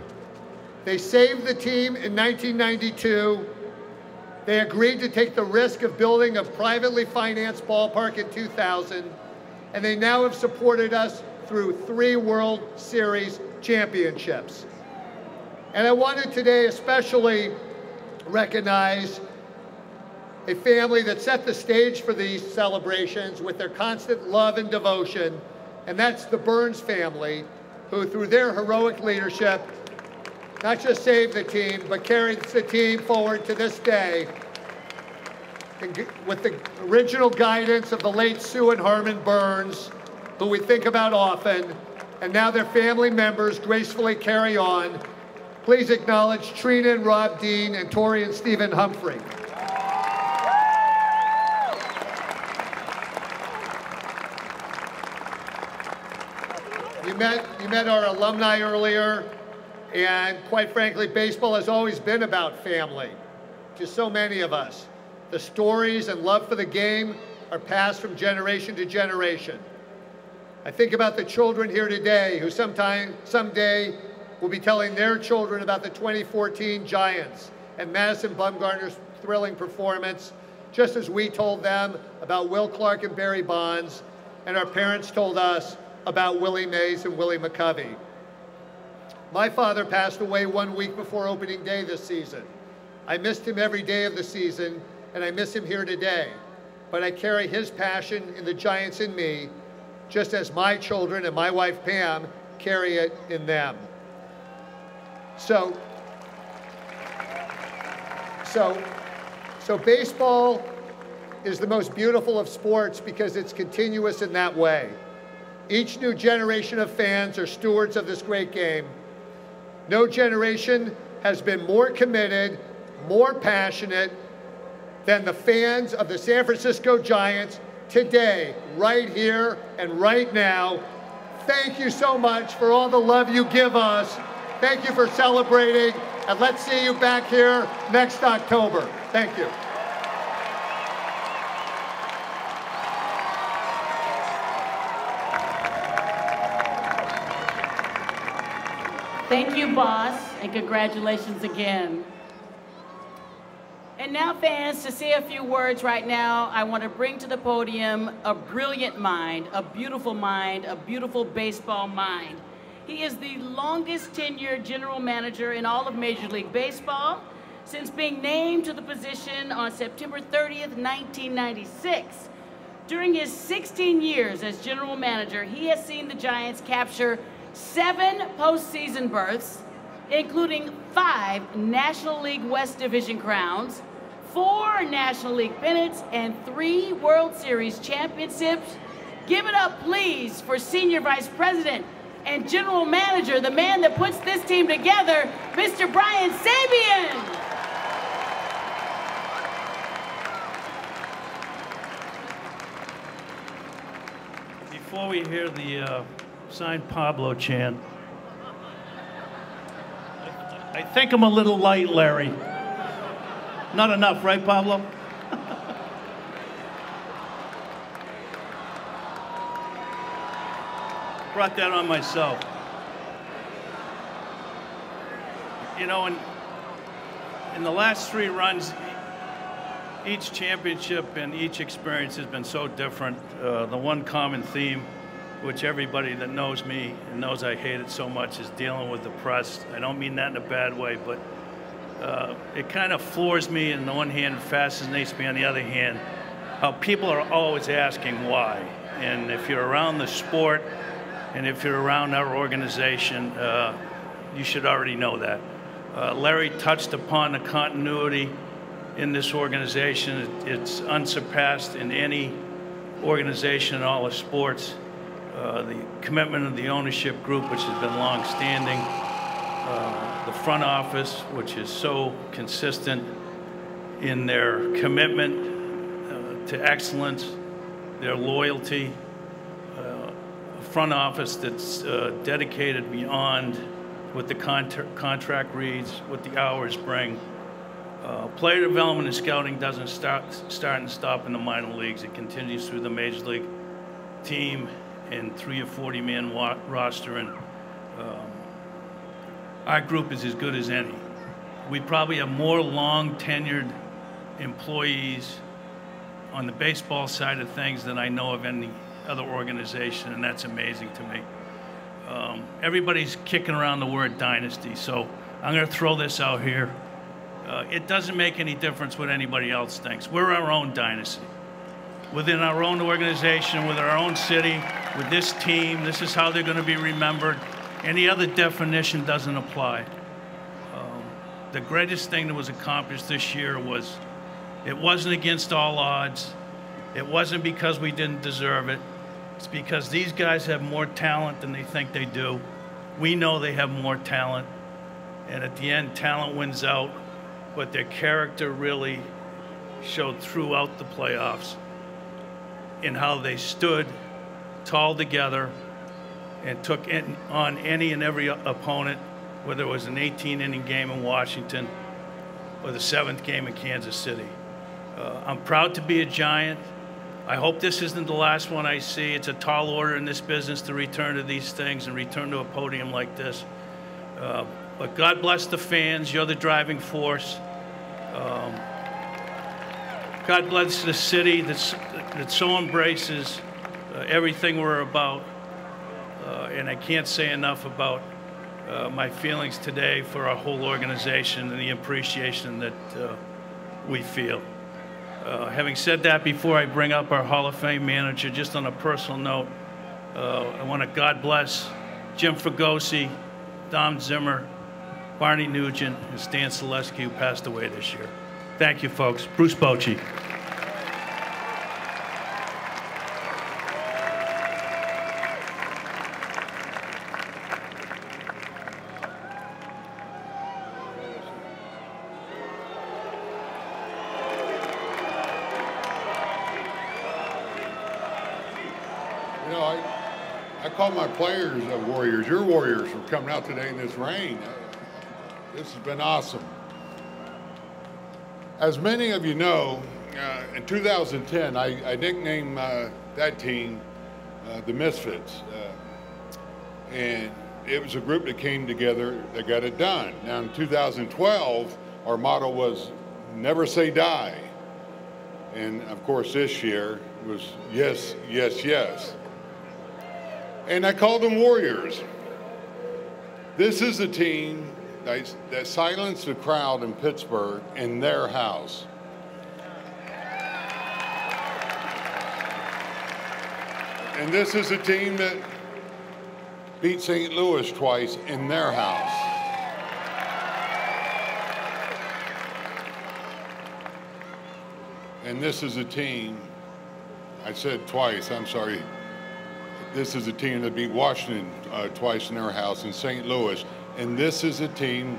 S5: They saved the team in 1992. They agreed to take the risk of building a privately financed ballpark in 2000. And they now have supported us through 3 World Series championships. And I wanted today especially recognize a family that set the stage for these celebrations with their constant love and devotion, and that's the Burns family, who through their heroic leadership, not just saved the team, but carried the team forward to this day with the original guidance of the late Sue and Harmon Burns, who we think about often, and now their family members gracefully carry on. Please acknowledge Trina and Rob Dean and Tori and Stephen Humphrey. You met our alumni earlier, and quite frankly, baseball has always been about family to so many of us. The stories and love for the game are passed from generation to generation. I think about the children here today who someday will be telling their children about the 2014 Giants and Madison Bumgarner's thrilling performance, just as we told them about Will Clark and Barry Bonds, and our parents told us about Willie Mays and Willie McCovey. My father passed away 1 week before opening day this season. I missed him every day of the season, and I miss him here today. But I carry his passion in the Giants in me, just as my children and my wife Pam carry it in them. So baseball is the most beautiful of sports because it's continuous in that way. Each new generation of fans are stewards of this great game. No generation has been more committed, more passionate than the fans of the San Francisco Giants today, right here and right now. Thank you so much for all the love you give us. Thank you for celebrating, and let's see you back here next October. Thank you.
S1: Thank you, boss, and congratulations again. And now, fans, to say a few words right now, I want to bring to the podium a brilliant mind, a beautiful baseball mind. He is the longest tenured general manager in all of Major League Baseball since being named to the position on September 30th, 1996. During his 16 years as general manager, he has seen the Giants capture 7 postseason berths, including 5 National League West Division crowns, 4 National League pennants, and 3 World Series championships. Give it up, please, for Senior Vice President and General Manager, the man that puts this team together, Mr. Brian Sabean.
S6: Before we hear the Sign Pablo chant, I think I'm a little light, Larry. Not enough, right, Pablo? Brought that on myself. You know, in the last 3 runs, each championship and each experience has been so different. The one common theme, which everybody that knows me and knows I hate it so much, is dealing with the press. I don't mean that in a bad way, but it kind of floors me on the one hand and fascinates me on the other hand, how people are always asking why. And if you're around the sport and if you're around our organization, you should already know that. Larry touched upon the continuity in this organization. It's unsurpassed in any organization in all of sports. The commitment of the ownership group, which has been long-standing, the front office, which is so consistent in their commitment to excellence, their loyalty, a front office that's dedicated beyond what the contract reads, what the hours bring. Player development and scouting doesn't start and stop in the minor leagues. It continues through the major league team and through your 40-man roster. And our group is as good as any. We probably have more long-tenured employees on the baseball side of things than I know of any other organization, and that's amazing to me. Everybody's kicking around the word dynasty, so I'm going to throw this out here. It doesn't make any difference what anybody else thinks. We're our own dynasty. Within our own organization, with our own city, with this team, this is how they're going to be remembered. Any other definition doesn't apply. The greatest thing that was accomplished this year was, it wasn't against all odds. It wasn't because we didn't deserve it. It's because these guys have more talent than they think they do. We know they have more talent. And at the end, talent wins out. But their character really showed throughout the playoffs in how they stood tall together and took on any and every opponent, whether it was an 18-inning game in Washington or the 7th game in Kansas City. I'm proud to be a Giant. I hope this isn't the last one I see. It's a tall order in this business to return to these things and return to a podium like this. But God bless the fans. You're the driving force. God bless the city that so embraces everything we're about. And I can't say enough about my feelings today for our whole organization and the appreciation that we feel. Having said that, before I bring up our Hall of Fame manager, just on a personal note, I want to God bless Jim Fregosi, Dom Zimmer, Barney Nugent, and Stan Selesky, who passed away this year. Thank you, folks. Bruce Bochy.
S7: You know, I call my players warriors. Your warriors for coming out today in this rain. This has been awesome. As many of you know, in 2010, I nicknamed that team the Misfits. And it was a group that came together that got it done. Now in 2012, our motto was never say die. And of course this year was yes, yes, yes. And I called them Warriors. This is a team that silenced the crowd in Pittsburgh in their house. And this is a team that beat St. Louis twice in their house. And this is a team, I said twice, I'm sorry. This is a team that beat Washington twice in their house in St. Louis. And this is a team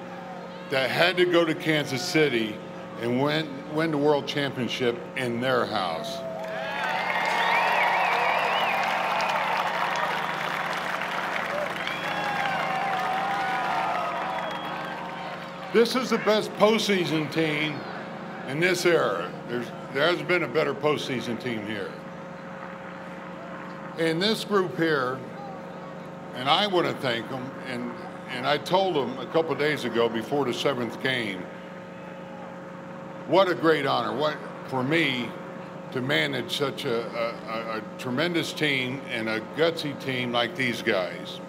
S7: that had to go to Kansas City and win the World Championship in their house. This is the best postseason team in this era, there hasn't been a better postseason team here. And this group here, and I want to thank them, and I told them a couple of days ago before the 7th game, what a great honor, what for me to manage such a tremendous team and a gutsy team like these guys.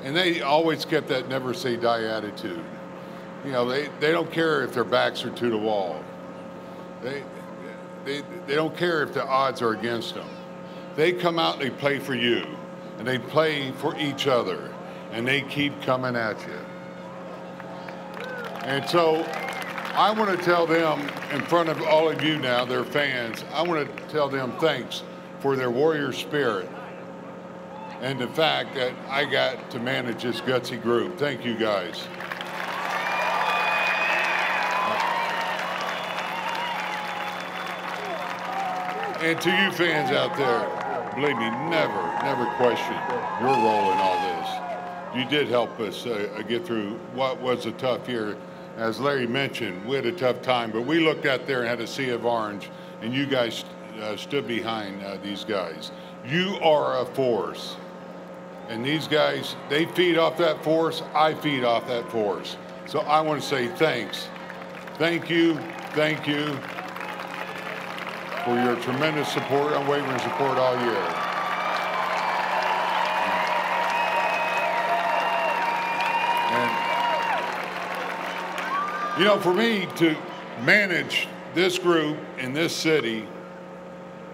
S7: And they always kept that never say die attitude. You know, they don't care if their backs are to the wall. They don't care if the odds are against them. They come out and they play for you, and they play for each other, and they keep coming at you. And so I want to tell them in front of all of you now, their fans, I want to tell them thanks for their warrior spirit and the fact that I got to manage this gutsy group. Thank you, guys. And to you fans out there, believe me, never question your role in all this. You did help us get through what was a tough year. As Larry mentioned, we had a tough time, but we looked out there and had a sea of orange, and you guys stood behind these guys. You are a force. And these guys, they feed off that force, I feed off that force. So I want to say thanks. Thank you for your tremendous support, unwavering support all year. And, you know, for me to manage this group in this city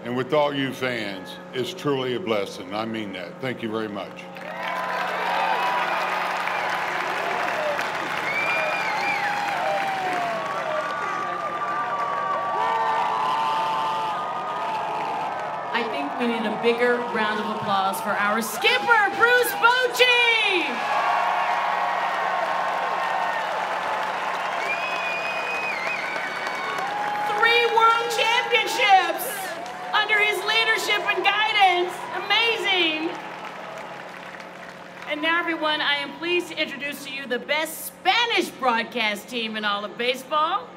S7: and with all you fans is truly a blessing. I mean that. Thank you very much.
S1: We need a bigger round of applause for our skipper, Bruce Bochy! 3 world championships under his leadership and guidance. Amazing! And now, everyone, I am pleased to introduce to you the best Spanish broadcast team in all of baseball.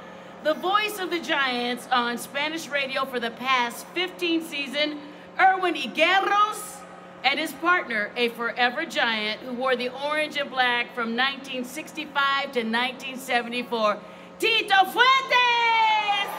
S1: The voice of the Giants on Spanish radio for the past 15 seasons, Erwin Higueros, and his partner, a forever Giant who wore the orange and black from 1965 to 1974, Tito Fuentes!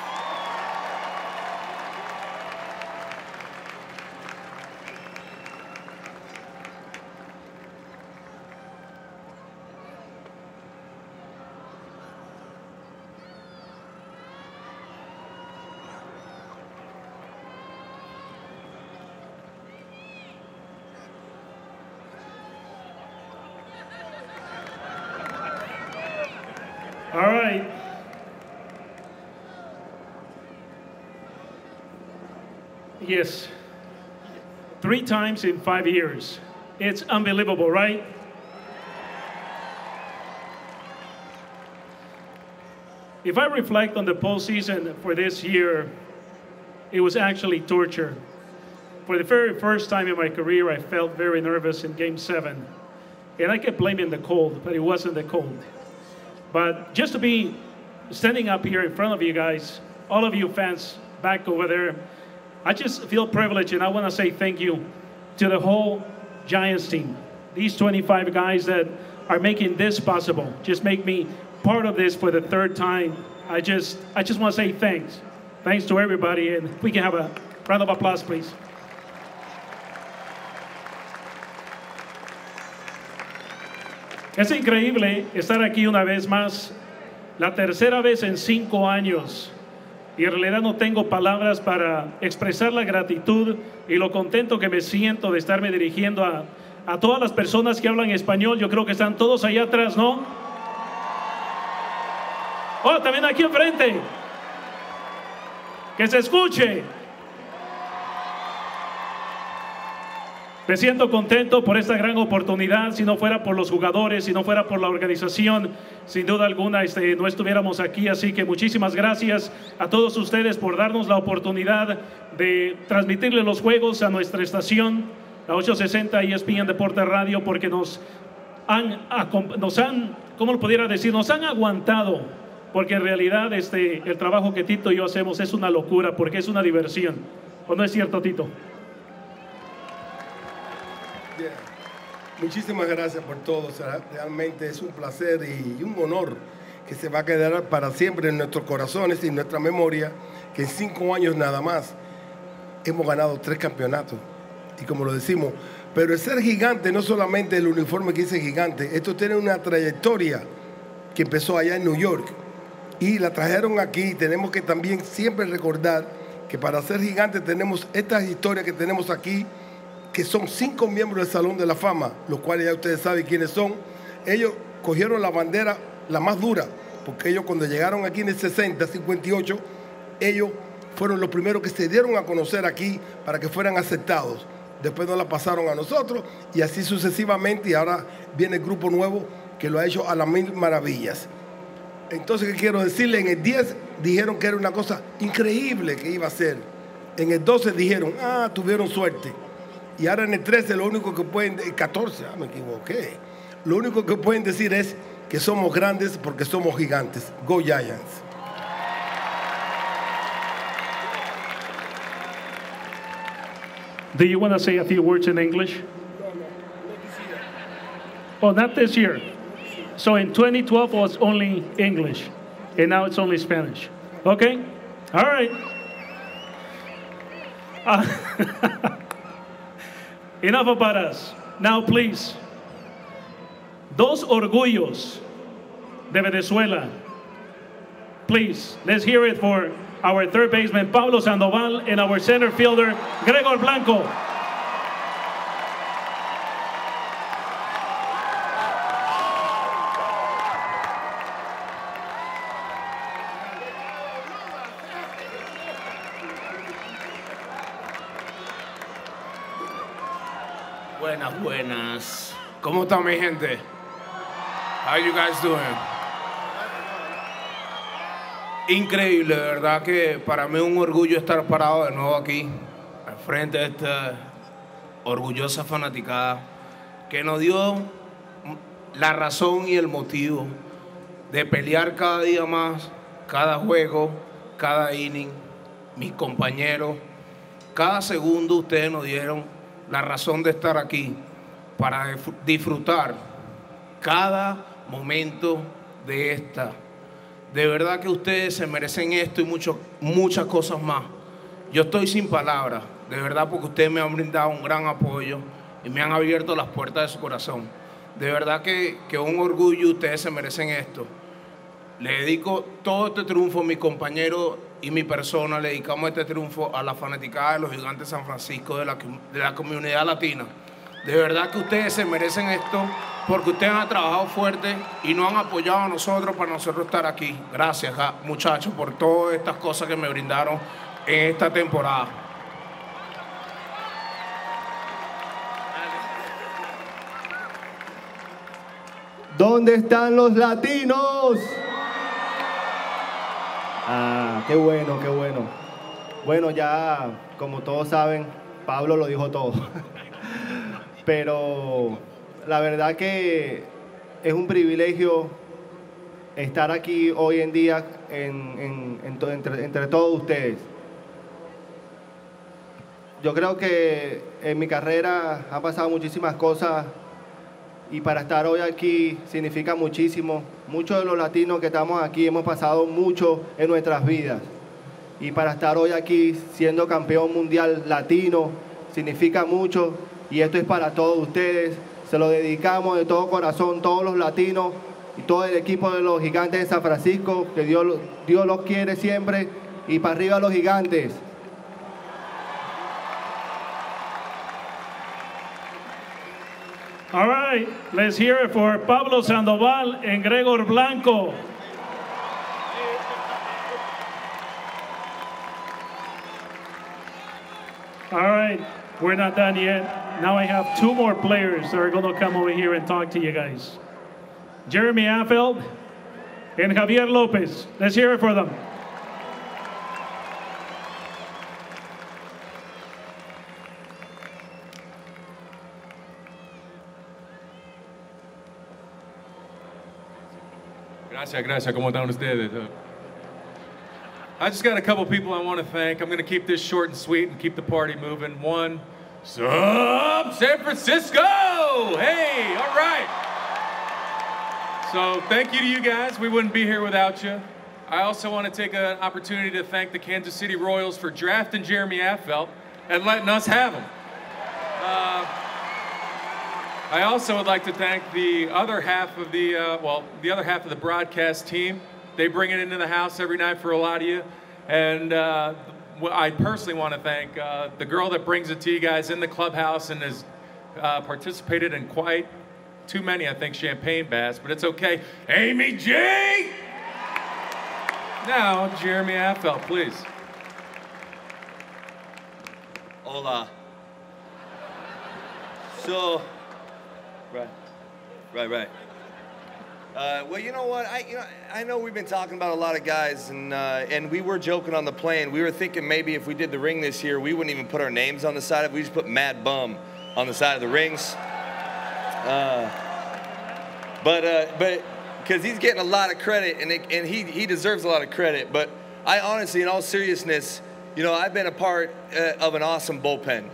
S8: All right. Yes. 3 times in 5 years. It's unbelievable, right? If I reflect on the postseason for this year, it was actually torture. For the very first time in my career, I felt very nervous in Game 7. And I kept blaming the cold, but it wasn't the cold. But just to be standing up here in front of you guys, all of you fans back over there, I just feel privileged, and I want to say thank you to the whole Giants team. These 25 guys that are making this possible, just make me part of this for the 3rd time. I just want to say thanks. Thanks to everybody, and we can have a round of applause, please. Es increíble estar aquí una vez más, la 3ª vez en 5 años. Y en realidad no tengo palabras para expresar la gratitud y lo contento que me siento de estarme dirigiendo a todas las personas que hablan español. Yo creo que están todos allá atrás, ¿no? Oh, también aquí enfrente. Que se escuche. Me siento contento por esta gran oportunidad. Si no fuera por los jugadores, si no fuera por la organización, sin duda alguna no estuviéramos aquí. Así que muchísimas gracias a todos ustedes por darnos la oportunidad de transmitirle los juegos a nuestra estación, la 860 ESPN Deporte Radio, porque nos han, ¿cómo lo pudiera decir? Nos han aguantado porque en realidad el trabajo que Tito y yo hacemos es una locura, porque es una diversión. ¿O no es cierto, Tito?
S9: Yeah. Muchísimas gracias por todo. O sea, realmente es un placer y un honor que se va a quedar para siempre en nuestros corazones y en nuestra memoria, que en 5 años nada más hemos ganado 3 campeonatos. Y como lo decimos, pero el ser gigante no solamente el uniforme que dice gigante, esto tiene una trayectoria que empezó allá en New York y la trajeron aquí. Tenemos que también siempre recordar que para ser gigante tenemos estas historias que tenemos aquí, que son 5 miembros del Salón de la Fama, los cuales ya ustedes saben quiénes son. Ellos cogieron la bandera la más dura, porque ellos cuando llegaron aquí en el 60, 58, ellos fueron los primeros que se dieron a conocer aquí para que fueran aceptados. Después nos la pasaron a nosotros y así sucesivamente, y ahora viene el grupo nuevo que lo ha hecho a las mil maravillas. Entonces, ¿qué quiero decirle? En el 10 dijeron que era una cosa increíble que iba a ser. En el 12 dijeron, tuvieron suerte. Y ahora en el 13 lo único que pueden, el 14, me equivoqué. Lo único que pueden decir es que somos grandes porque somos gigantes. Go Giants.
S8: Do you want to say a few words in English? Oh, not this year. So in 2012 it was only English, and now it's only Spanish. Okay? All right. Enough about us. Now, please. Dos orgullos de Venezuela. Please, let's hear it for our third baseman, Pablo Sandoval, and our center fielder, Gregor Blanco.
S10: Buenas, buenas. ¿Cómo está mi gente? How you guys doing? Increíble, de verdad que para mí es un orgullo estar parado de nuevo aquí, al frente de esta orgullosa fanaticada que nos dio la razón y el motivo de pelear cada día más, cada juego, cada inning. Mis compañeros, cada segundo ustedes nos dieron la razón de estar aquí para disfrutar cada momento de esta. De verdad que ustedes se merecen esto y muchas cosas más. Yo estoy sin palabras, de verdad, porque ustedes me han brindado un gran apoyo y me han abierto las puertas de su corazón. De verdad que un orgullo, ustedes se merecen esto. Le dedico todo este triunfo a mis compañeros y mi persona, le dedicamos este triunfo a la fanaticada de los Gigantes de San Francisco, de la comunidad latina. De verdad que ustedes se merecen esto porque ustedes han trabajado fuerte y nos han apoyado a nosotros para nosotros estar aquí. Gracias, muchachos, por todas estas cosas que me brindaron en esta temporada.
S11: ¿Dónde están los latinos? Qué bueno, qué bueno. Bueno, ya, como todos saben, Pablo lo dijo todo. Pero la verdad que es un privilegio estar aquí hoy en día entre todos ustedes. Yo creo que en mi carrera han pasado muchísimas cosas y para estar hoy aquí significa muchísimo. Muchos de los latinos que estamos aquí hemos pasado mucho en nuestras vidas. Y para estar hoy aquí siendo campeón mundial latino significa mucho. Y esto es para todos ustedes. Se lo dedicamos de todo corazón, todos los latinos y todo el equipo de los Gigantes de San Francisco. Que Dios los quiere siempre. Y para arriba los Gigantes.
S8: All right, let's hear it for Pablo Sandoval and Gregor Blanco. All right, we're not done yet. Now I have 2 more players that are going to come over here and talk to you guys. Jeremy Affeld and Javier Lopez. Let's hear it for them.
S12: Gracias, gracias. ¿Cómo están ustedes? I just got a couple people I want to thank. I'm going to keep this short and sweet and keep the party moving. One, sup, San Francisco! Hey, all right. So thank you to you guys. We wouldn't be here without you. I also want to take an opportunity to thank the Kansas City Royals for drafting Jeremy Affeldt and letting us have him. I also would like to thank the other half of the other half of the broadcast team. They bring it into the house every night for a lot of you. And I personally want to thank the girl that brings it to you guys in the clubhouse and has participated in quite too many, I think, champagne baths, but it's okay. Amy G! Now, Jeremy Affeldt, please.
S13: Hola. So, right. Well, you know what? I know we've been talking about a lot of guys, and we were joking on the plane. We were thinking maybe if we did the ring this year, we wouldn't even put our names on the side of it. We just put Mad Bum on the side of the rings. But because he's getting a lot of credit, and he deserves a lot of credit. But I honestly, in all seriousness, you know, I've been a part of an awesome bullpen.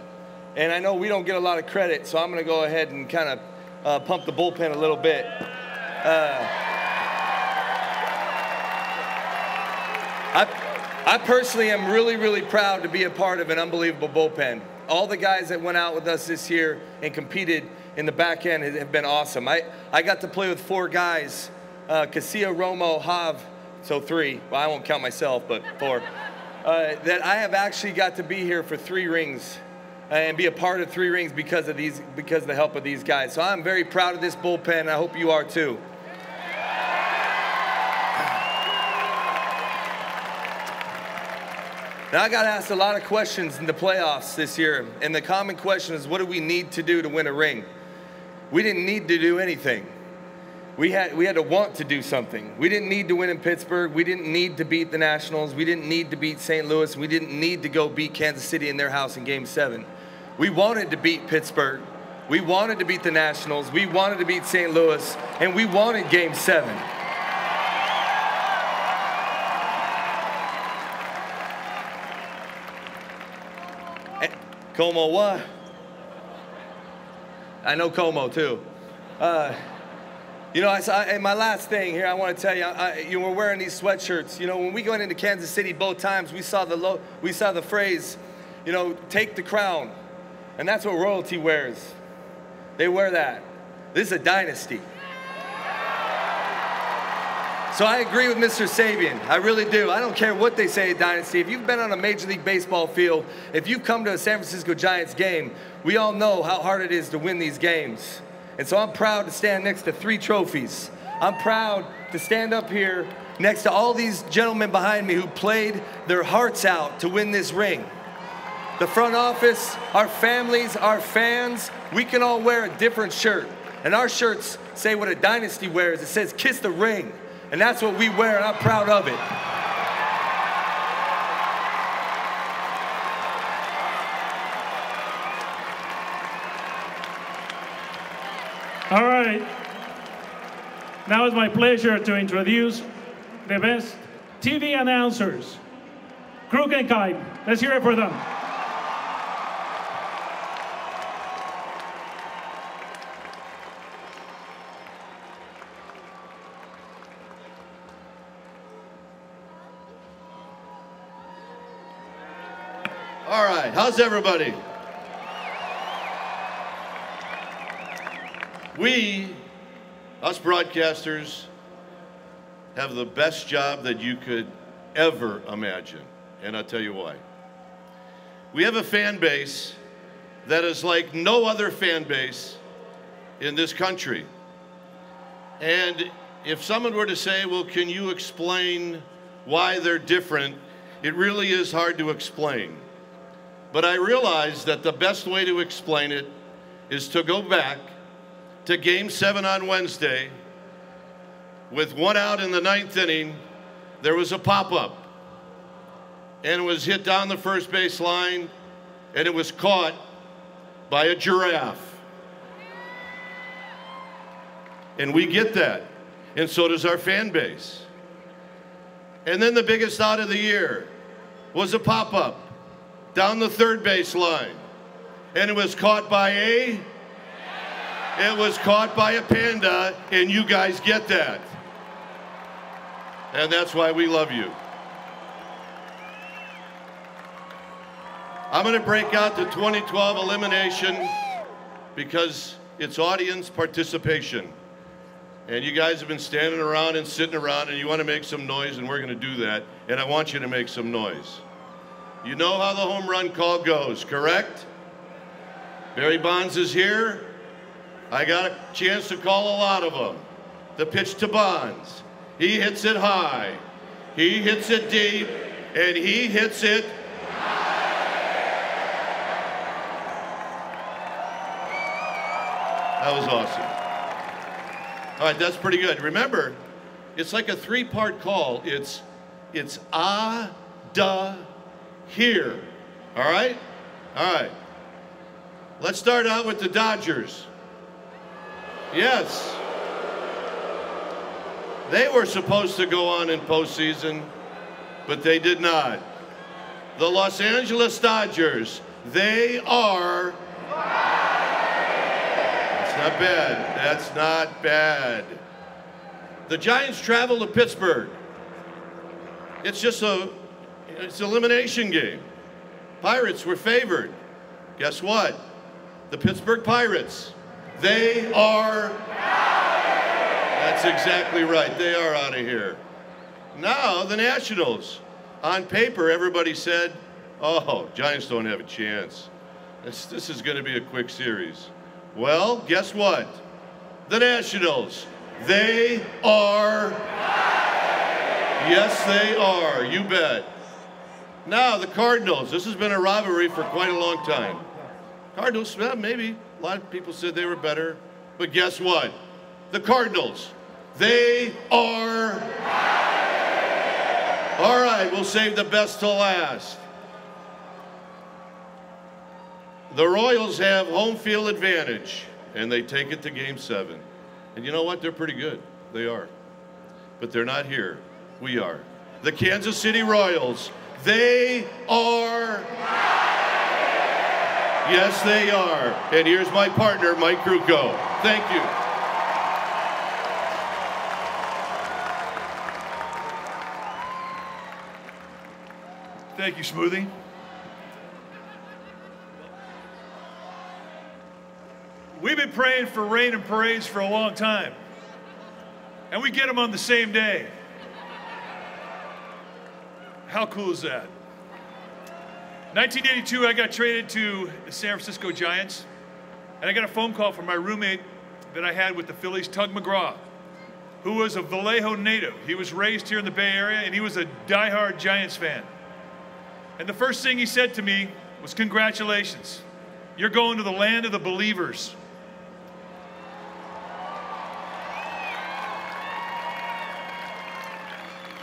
S13: And I know we don't get a lot of credit, so I'm going to go ahead and kind of pump the bullpen a little bit. I personally am really, really proud to be a part of an unbelievable bullpen. All the guys that went out with us this year and competed in the back end have been awesome. I got to play with 4 guys, Casilla, Romo, Hav, so 3. Well, I won't count myself, but 4. That I have actually got to be here for 3 rings and be a part of 3 rings because of the help of these guys. So I'm very proud of this bullpen, and I hope you are too. Now, I got asked a lot of questions in the playoffs this year, and the common question is, what do we need to do to win a ring? We didn't need to do anything. We had to want to do something. We didn't need to win in Pittsburgh. We didn't need to beat the Nationals. We didn't need to beat St. Louis. We didn't need to go beat Kansas City in their house in Game 7. We wanted to beat Pittsburgh. We wanted to beat the Nationals. We wanted to beat St. Louis, and we wanted Game 7. Como what? I know Como too. You know, and my last thing here, I want to tell you, you were wearing these sweatshirts. You know, when we went into Kansas City both times, we saw the phrase, you know, take the crown, and that's what royalty wears. They wear that. This is a dynasty. So I agree with Mr. Sabian. I really do. I don't care what they say, Dynasty. If you've been on a Major League Baseball field, if you've come to a San Francisco Giants game, we all know how hard it is to win these games. And so I'm proud to stand next to 3 trophies. I'm proud to stand up here next to all these gentlemen behind me who played their hearts out to win this ring. The front office, our families, our fans, we can all wear a different shirt. And our shirts say what a Dynasty wears. It says, kiss the ring. And that's what we wear, and I'm proud of it.
S8: All right. Now it's my pleasure to introduce the best TV announcers. Crook and Kite. Let's hear it for them.
S14: All right, how's everybody? We, us broadcasters, have the best job that you could ever imagine, and I'll tell you why. We have a fan base that is like no other fan base in this country. And if someone were to say, well, can you explain why they're different? It really is hard to explain. But I realized that the best way to explain it is to go back to Game 7 on Wednesday. With 1 out in the 9th inning, there was a pop-up. And it was hit down the first base line, and it was caught by a giraffe. And we get that. and so does our fan base. And then the biggest out of the year was a pop-up down the third base line. And it was caught by a panda, and you guys get that. And that's why we love you. I'm going to break out the 2012 elimination because it's audience participation. And you guys have been standing around and sitting around, and you want to make some noise, and we're going to do that. And I want you to make some noise. You know how the home run call goes, correct? Barry Bonds is here. I got a chance to call a lot of them. The pitch to Bonds. He hits it high. He hits it deep, and he hits it That was awesome. All right, that's pretty good. Remember, it's like a three-part call. It's ah, duh, here. All right? All right. Let's start out with the Dodgers. Yes. They were supposed to go on in postseason, but they did not. The Los Angeles Dodgers, they are... That's not bad. That's not bad. The Giants travel to Pittsburgh. It's just it's an elimination game. Pirates were favored. Guess what? The Pittsburgh Pirates, they are... That's exactly right. They are out of here. Now, the Nationals. On paper, everybody said, oh, Giants don't have a chance. This is going to be a quick series. Well, guess what? The Nationals, they are... Yes, they are. You bet. Now, the Cardinals. This has been a rivalry for quite a long time. Cardinals, well, maybe. A lot of people said they were better. But guess what? The Cardinals, they are... All right, we'll save the best to last. The Royals have home field advantage, and they take it to Game 7. And you know what? They're pretty good. They are. But they're not here. We are. The Kansas City Royals, they are... Yes, they are. And here's my partner, Mike Krukow. Thank you.
S15: Thank you, Smoothie. We've been praying for rain and parades for a long time, and we get them on the same day. How cool is that? 1982, I got traded to the San Francisco Giants, and I got a phone call from my roommate that I had with the Phillies, Tug McGraw, who was a Vallejo native. He was raised here in the Bay Area, and he was a diehard Giants fan. And the first thing he said to me was, congratulations, you're going to the land of the believers.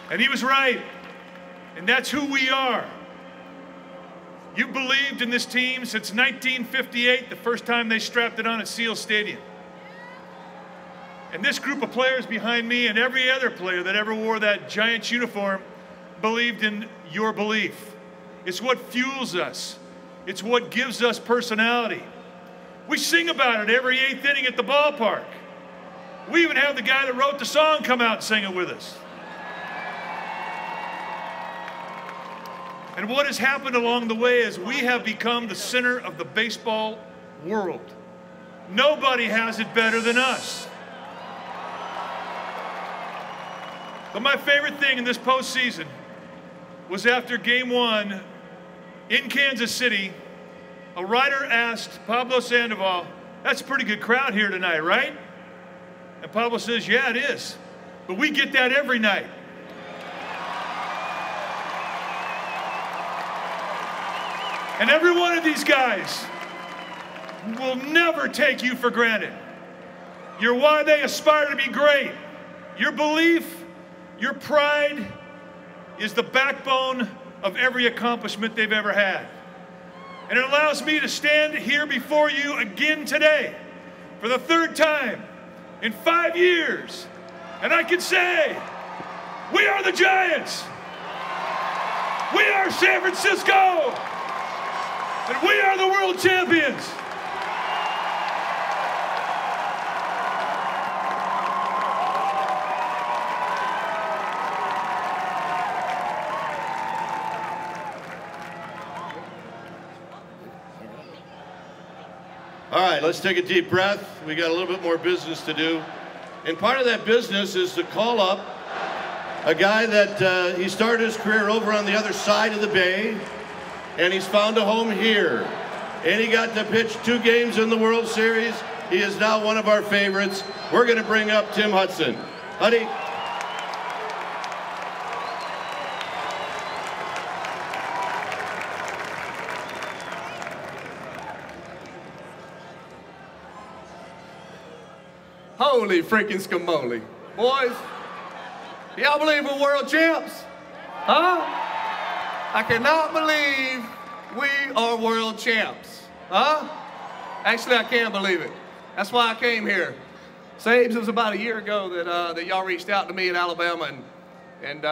S15: And he was right, and that's who we are. You believed in this team since 1958, the first time they strapped it on at Seal Stadium. And this group of players behind me and every other player that ever wore that Giants uniform believed in your belief. It's what fuels us. It's what gives us personality. We sing about it every 8th inning at the ballpark. We even have the guy that wrote the song come out and sing it with us. And what has happened along the way is we have become the center of the baseball world. Nobody has it better than us. But my favorite thing in this postseason was after Game 1 in Kansas City, a writer asked Pablo Sandoval, that's a pretty good crowd here tonight, right? And Pablo says, yeah, it is. But we get that every night. And every one of these guys will never take you for granted. You're why they aspire to be great. Your belief, your pride is the backbone of every accomplishment they've ever had. And it allows me to stand here before you again today for the 3rd time in 5 years And I can say, we are the Giants. We are San Francisco. And we are the world champions.
S14: All right, let's take a deep breath. We got a little bit more business to do. And part of that business is to call up a guy that he started his career over on the other side of the bay, and he's found a home here. And he got to pitch 2 games in the World Series. He is now one of our favorites. We're going to bring up Tim Hudson. Huddy.
S13: Holy freaking scamoli. Boys, y'all believe we're world champs? Huh? I cannot believe we are world champs. Huh? Actually, I can't believe it. That's why I came here. Sabes, it was about a year ago that y'all reached out to me in Alabama and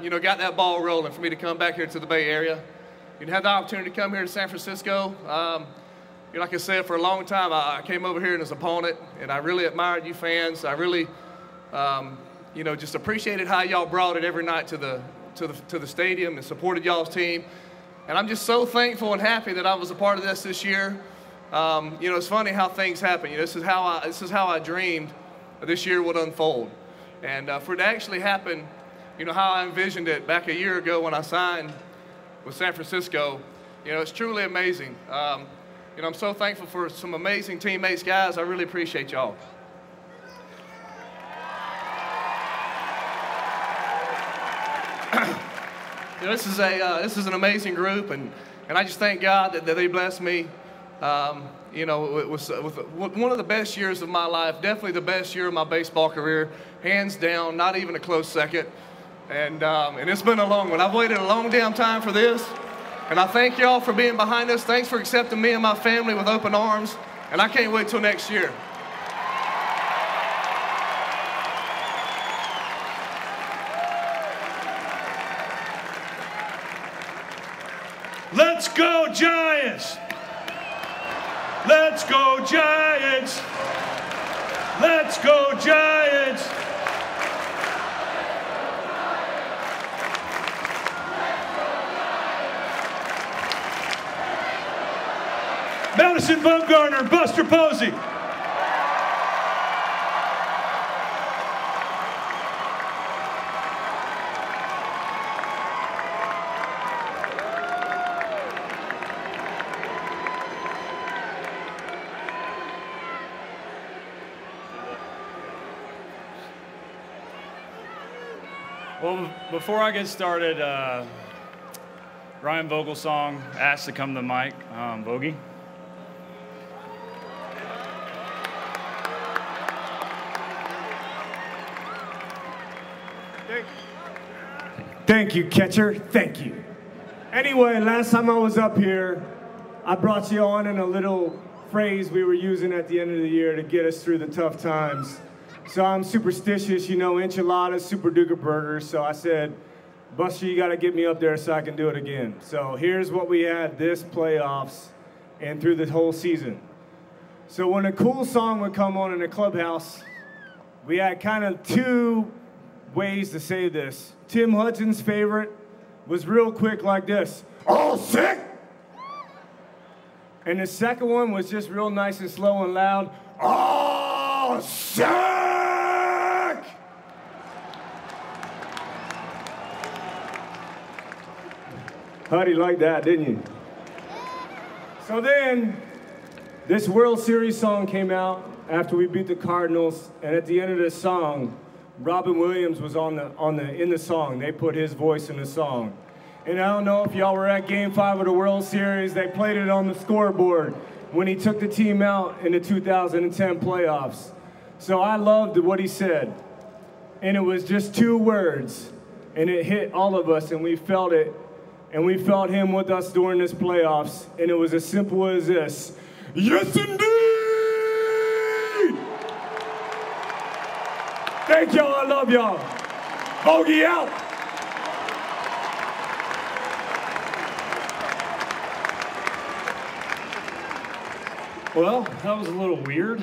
S13: you know, got that ball rolling for me to come back here to the Bay Area. You had the opportunity to come here to San Francisco. You know, like I said, for a long time, I came over here as an opponent, and I really admired you fans. I really, you know, just appreciated how y'all brought it every night to the stadium and supported y'all's team. And I'm just so thankful and happy that I was a part of this year. You know, it's funny how things happen. You know, this is how I dreamed this year would unfold. And for it to actually happen, you know, how I envisioned it back a year ago when I signed with San Francisco, you know, it's truly amazing. You know, I'm so thankful for some amazing teammates, guys. I really appreciate y'all. You know, this is an amazing group, and I just thank God that they blessed me. You know, with one of the best years of my life, definitely the best year of my baseball career, hands down, not even a close second. And it's been a long one. I've waited a long damn time for this. And I thank y'all for being behind us. Thanks for accepting me and my family with open arms. And I can't wait till next year.
S15: Let's go, Giants! Let's go, Giants! Let's go, Giants! Madison Bumgarner and Buster Posey.
S16: Well, before I get started, Ryan Vogelsong asked to come to the mic. Vogie.
S17: Thank you, catcher. Thank you. Anyway, last time I was up here, I brought you on in a little phrase we were using at the end of the year to get us through the tough times. So I'm superstitious, you know, enchiladas, super duper burgers. So I said, Buster, you got to get me up there so I can do it again. So here's what we had this playoffs and through the whole season. So when a cool song would come on in the clubhouse, we had kind of 2 ways to say this. Tim Hudson's favorite was real quick like this. Oh, sick! And the second one was just real nice and slow and loud. Oh, sick! Huddy liked that, didn't you? So then, this World Series song came out after we beat the Cardinals, and at the end of the song, Robin Williams was in the song. They put his voice in the song. And I don't know if y'all were at Game 5 of the World Series. They played it on the scoreboard when he took the team out in the 2010 playoffs. So I loved what he said. And it was just 2 words. And it hit all of us, and we felt it. And we felt him with us during this playoffs. And it was as simple as this. Yes, indeed! Thank Thank y'all. I love y'all. Bogey out.
S16: Well, that was a little weird.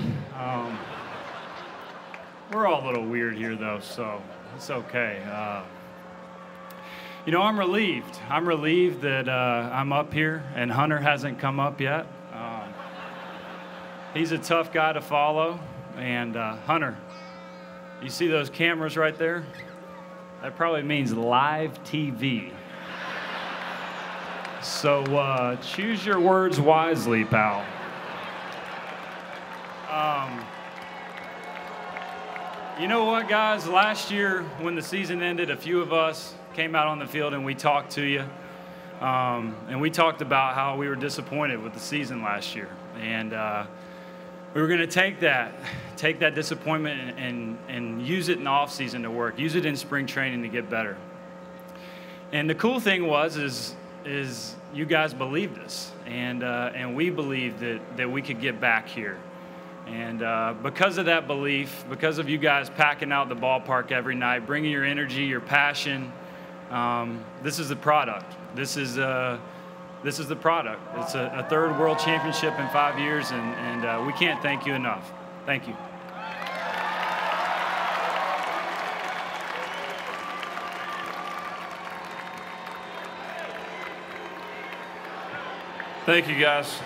S16: We're all a little weird here, though, so it's okay. You know, I'm relieved. I'm relieved that I'm up here and Hunter hasn't come up yet. He's a tough guy to follow. And Hunter, you see those cameras right there? That probably means live TV. So choose your words wisely, pal. You know what, guys? Last year, when the season ended, a few of us came out on the field and we talked to you. And we talked about how we were disappointed with the season last year. And we were going to take that disappointment and use it in the off-season to work, use it in spring training to get better. And the cool thing is you guys believed us, and we believed that we could get back here. And because of that belief, because of you guys packing out the ballpark every night, bringing your energy, your passion, this is the product. This is the product. It's a third world championship in 5 years, and we can't thank you enough. Thank you.
S18: Thank you, guys.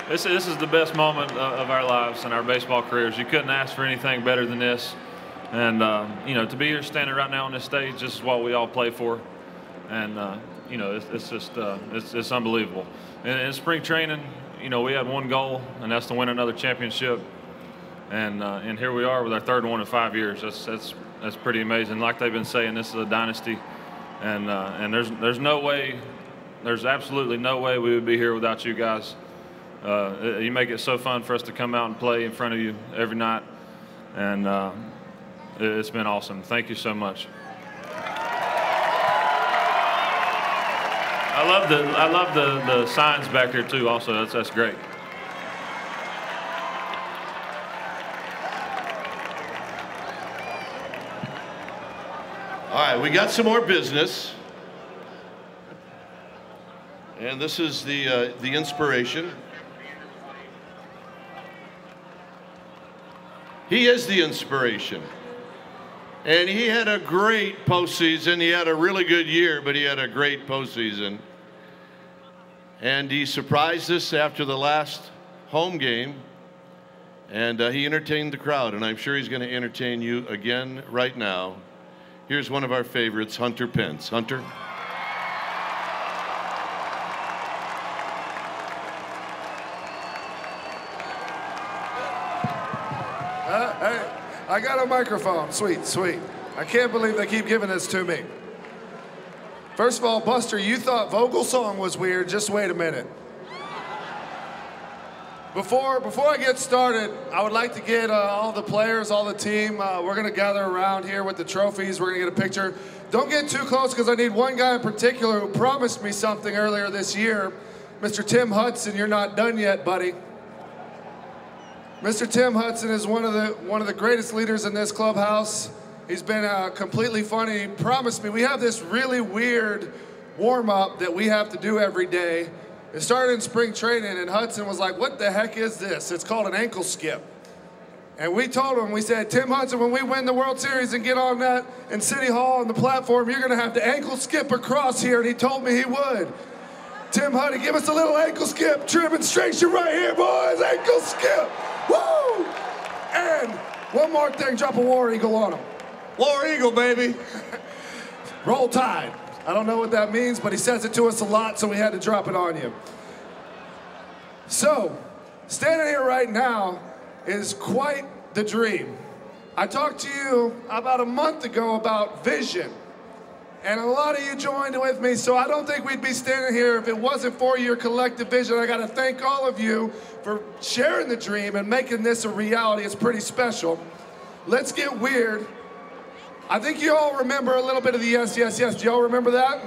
S18: This is the best moment of our lives and our baseball careers. You couldn't ask for anything better than this. And, you know, to be here standing right now on this stage, this is what we all play for. And, you know, it's just, it's unbelievable. In spring training, you know, we had one goal, and that's to win another championship. And here we are with our third one in 5 years. That's pretty amazing. Like they've been saying, this is a dynasty. And there's no way, there's absolutely no way we would be here without you guys. You make it so fun for us to come out and play in front of you every night. And it's been awesome. Thank you so much. I love the signs back here too. Also, that's great.
S14: All right, we got some more business, and this is the inspiration. He is the inspiration. And he had a great postseason. He had a really good year, but he had a great postseason. And he surprised us after the last home game. And he entertained the crowd. And I'm sure he's going to entertain you again right now. Here's one of our favorites, Hunter Pence. Hunter.
S19: Hey, I got a microphone. Sweet, sweet. I can't believe they keep giving this to me. First of all, Buster, you thought Vogel's song was weird. Just wait a minute. Before I get started, I would like to get all the players, all the team, we're going to gather around here with the trophies. We're going to get a picture. Don't get too close because I need one guy in particular who promised me something earlier this year. Mr. Tim Hudson, you're not done yet, buddy. Mr. Tim Hudson is one of the greatest leaders in this clubhouse. He's been completely funny. He promised me, we have this really weird warm-up that we have to do every day. It started in spring training, and Hudson was like, what the heck is this? It's called an ankle skip. And we told him, we said, Tim Hudson, when we win the World Series and get on that in City Hall on the platform, you're going to have to ankle skip across here, and he told me he would. Tim Hudson, give us a little ankle skip demonstration right here, boys. Ankle skip. Woo! And one more thing, drop a War Eagle on him. War Eagle, baby. Roll Tide. I don't know what that means, but he says it to us a lot, so we had to drop it on you. So, standing here right now is quite the dream. I talked to you about a month ago about vision, and a lot of you joined with me, so I don't think we'd be standing here if it wasn't for your collective vision. I got to thank all of you for sharing the dream and making this a reality. It's pretty special. Let's get weird. I think you all remember a little bit of the yes, yes, yes. Do y'all remember that?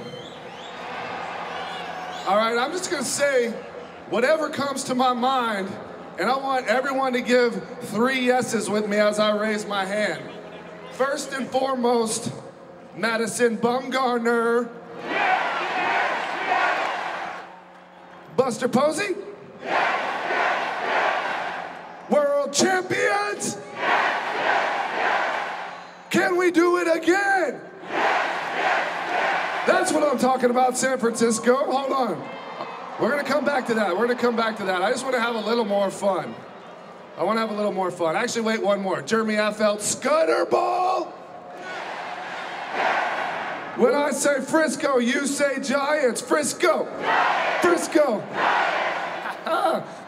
S19: All right, I'm just going to say whatever comes to my mind, And I want everyone to give 3 yeses with me as I raise my hand. First and foremost, Madison Bumgarner. Buster Posey? World champions? Can we do it again? That's what I'm talking about, San Francisco. Hold on. We're going to come back to that. We're going to come back to that. I just want to have a little more fun. I want to have a little more fun. Actually, wait, one more. Jeremy Affelt, Scudder Ball. When I say Frisco, you say Giants. Frisco. Frisco.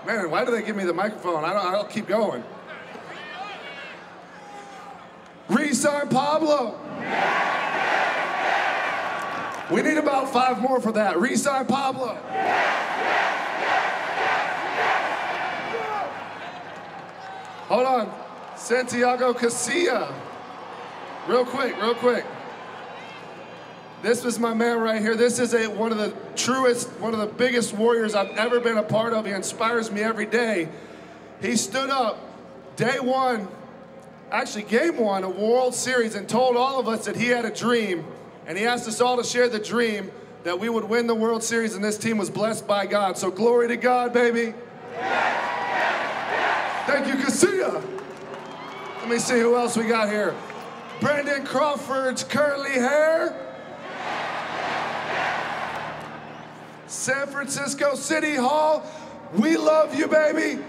S19: Man, why do they give me the microphone? I'll keep going. Re-sign Pablo. We need about 5 more for that. Re-sign Pablo. Hold on. Santiago Casilla. Real quick, real quick. This was my man right here. This is one of the truest, one of the biggest Warriors I've ever been a part of. He inspires me every day. He stood up day one, actually game one of World Series, and told all of us that he had a dream. And he asked us all to share the dream that we would win the World Series, and this team was blessed by God. So glory to God, baby. Thank you, Casilla. Let me see who else we got here. Brandon Crawford's curly hair. San Francisco City Hall, we love you, baby.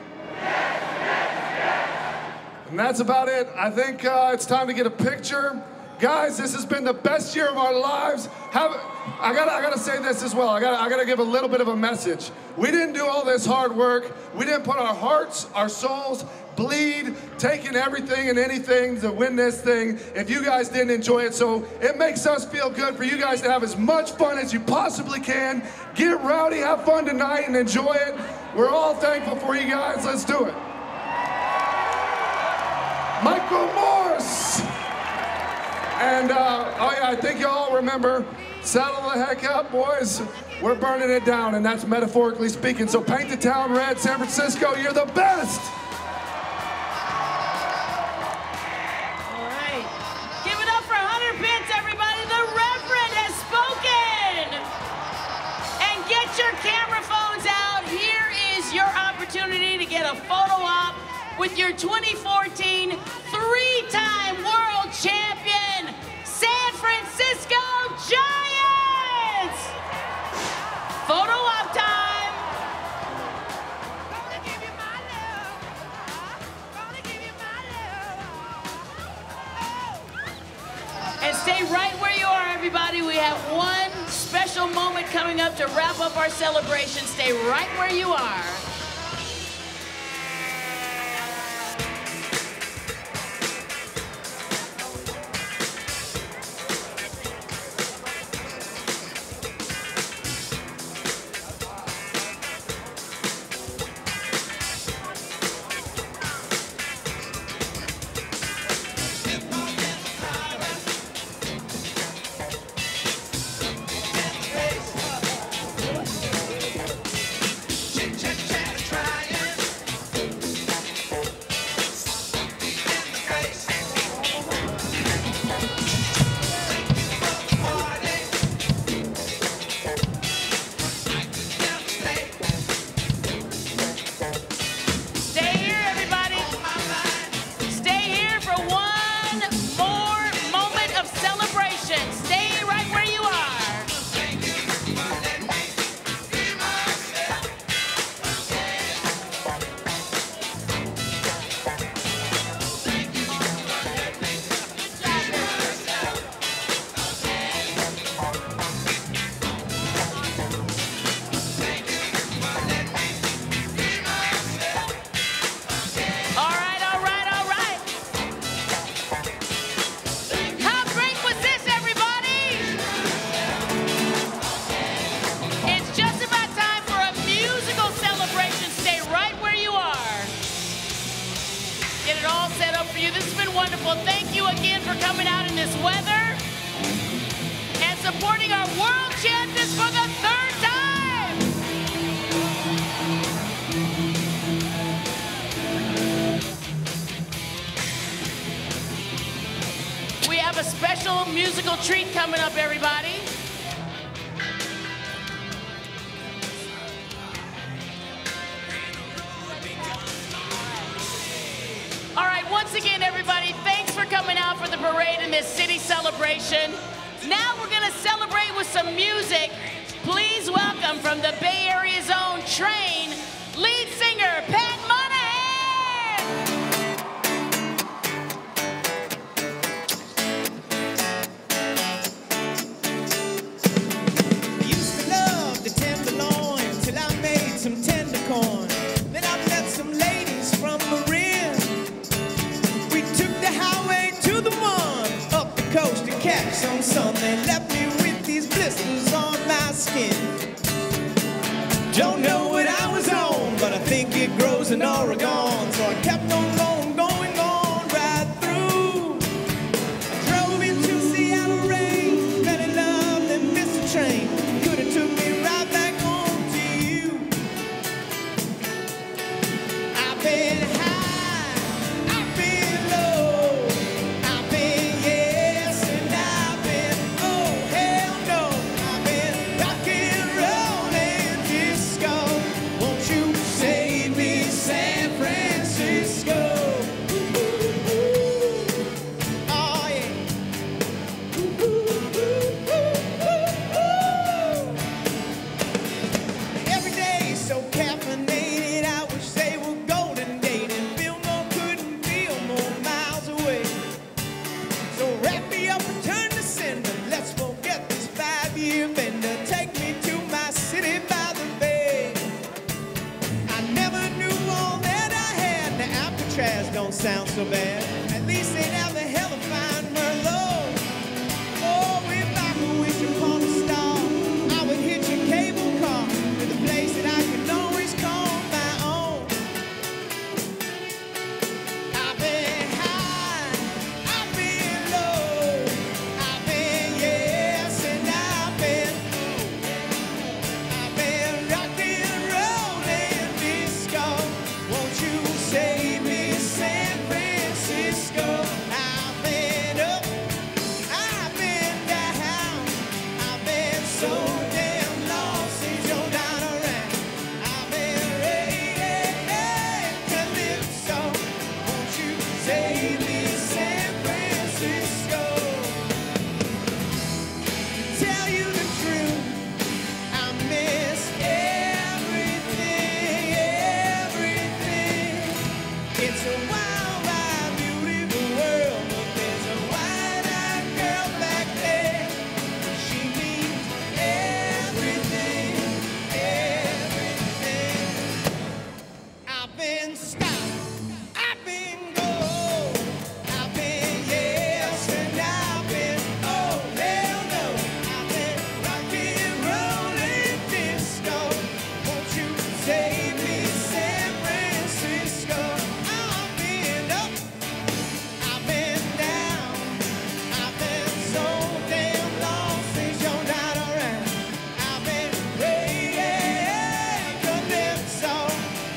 S19: And that's about it. I think it's time to get a picture. Guys, this has been the best year of our lives. I gotta say this as well. I gotta give a little bit of a message. We didn't do all this hard work. We didn't put our hearts, our souls, bleed, taking everything and anything to win this thing if you guys didn't enjoy it. So it makes us feel good for you guys to have as much fun as you possibly can. Get rowdy, have fun tonight, and enjoy it. We're all thankful for you guys. Let's do it. Michael Morse. And, oh yeah, I think you all remember, saddle the heck up, boys. We're burning it down, and that's metaphorically speaking. So paint the town red, San Francisco, you're the best.
S1: All right. Give it up for Hunter Pitts, everybody. The Reverend has spoken. And get your camera phones out. Here is your opportunity to get a photo op with your 2014 3-time world champion, San Francisco Giants! Photo op time! And stay right where you are, everybody. We have one special moment coming up to wrap up our celebration. Stay right where you are. Wonderful. Thank you again for coming out in this weather and supporting our world champions for the 3rd time. a special musical treat coming up, everybody. All right, once again, everybody, thanks for coming out for the parade in this city celebration. Now we're gonna celebrate with some music. Please welcome from the Bay Area's own Train, lead singer Pat Monahan.
S20: Used to love the tenderloin till I made some tender corn. Then I met some ladies from Marin. We took the highway to the one up the coast to catch some sun. They left me with these blisters on my skin. Don't know what I was on, but I think it grows in Oregon. So I kept on going on right through. I drove into Seattle rain, fell in love, then missed the train. Could have took me right back home to you. I've been high, I've been low, I've been yes, and I've been oh hell no. I've been rock and roll and disco. Won't you save me, San Francisco? Oh yeah. Every day so caffeinated, I wish they were golden dated. Fillmore couldn't feel more miles away. So wrap me up and turn to cinder. Let's forget this 5-year bender. Take me to my city by the bay. I never knew all that I had. The Alcatraz don't sound so bad. At least they'd have the hell of fine Merlot. Oh, if I could wish upon a star, I would hitch a cable car to the place that I can always call my own. I've been high, I've been low, I've been yes, and I've been rock and roll and disco. Won't you save me, San Francisco? I've been up, I've been down, I've been so damn lost since you're not around. I've been raided calypso. Won't you save me, San Francisco? To tell you the truth, I miss everything, everything. It's a wild, wide, beautiful world, but there's a wide-eyed girl back there. She means everything, everything. I've been stopped, I've been gold, I've been yes, and I've been oh hell no. I've been rock and roll and disco. Won't you save me, San Francisco? I've been up, I've been down, I've been so damn lost since you're not around. I've been raided calypso.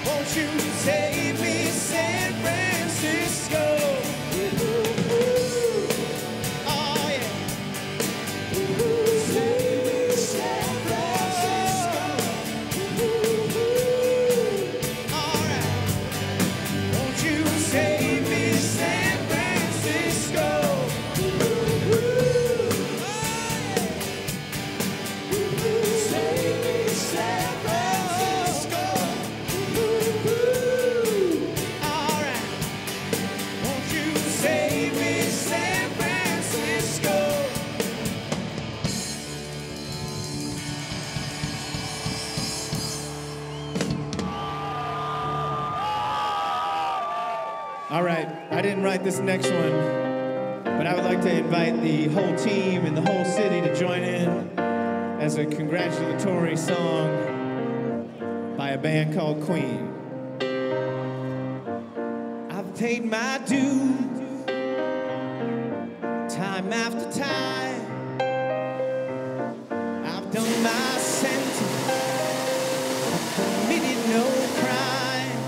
S20: Won't you save me, San Francisco? Oh yeah. Save me, San Francisco. All right. Won't you save me, San Francisco? Save me, San Francisco. All right. Won't you save me, San Francisco?
S21: All right, I didn't write this next one, but I would like to invite the whole team and the whole city to join in as a congratulatory song by a band called Queen. I've paid my dues time after time. I've done my sentence, committed no crime,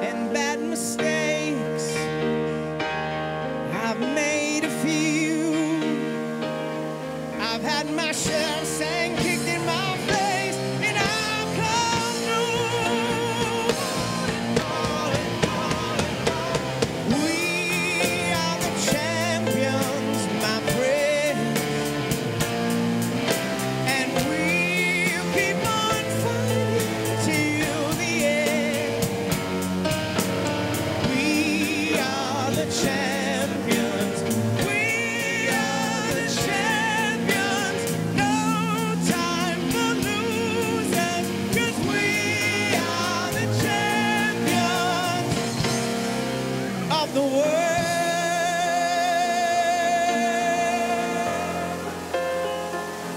S21: and bad mistakes I've made.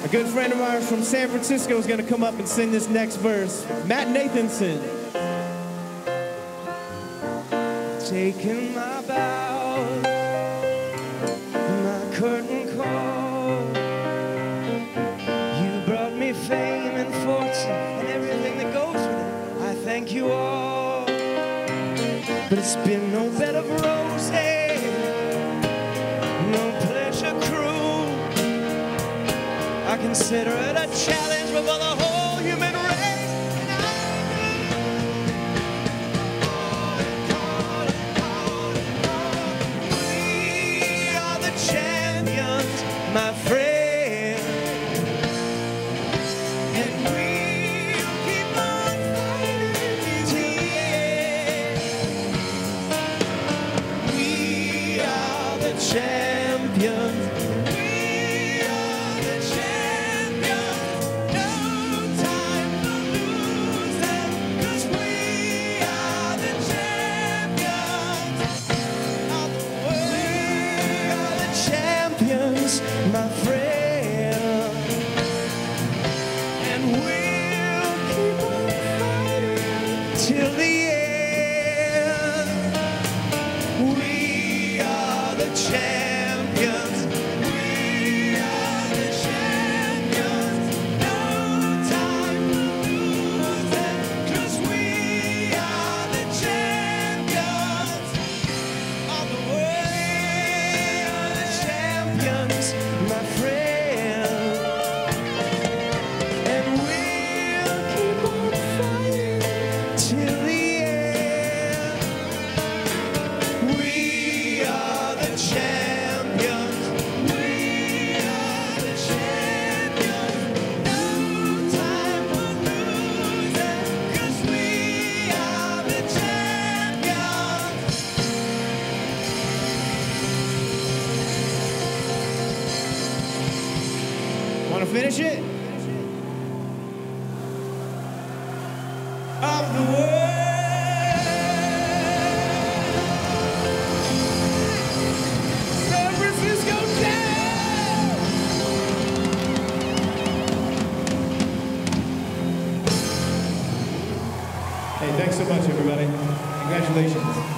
S21: A good friend of ours from San Francisco is going to come up and sing this next verse. Matt Nathanson. Taking my bow, my curtain call. You brought me fame and fortune and everything that goes with it. I thank you all, but it's been no bed of roses, no pleasure cruise. I consider it a challenge for the whole human race. My friend, and we'll keep on fighting till the end. We are the champions. We are the champions. No time for losing, 'cause we are the champions of the world. We are the champions, my friend, and we'll keep on fighting till the end. We are the champions. We are the champions. No time for losing, 'cause we are the champions of the world. We are the champions, my friend, and we'll keep on fighting till the end. We are the champions. We are the champions. No time for losing, 'cause we are the champions. Want to finish it? Of the world. San Francisco down. Hey, thanks so much, everybody. Congratulations.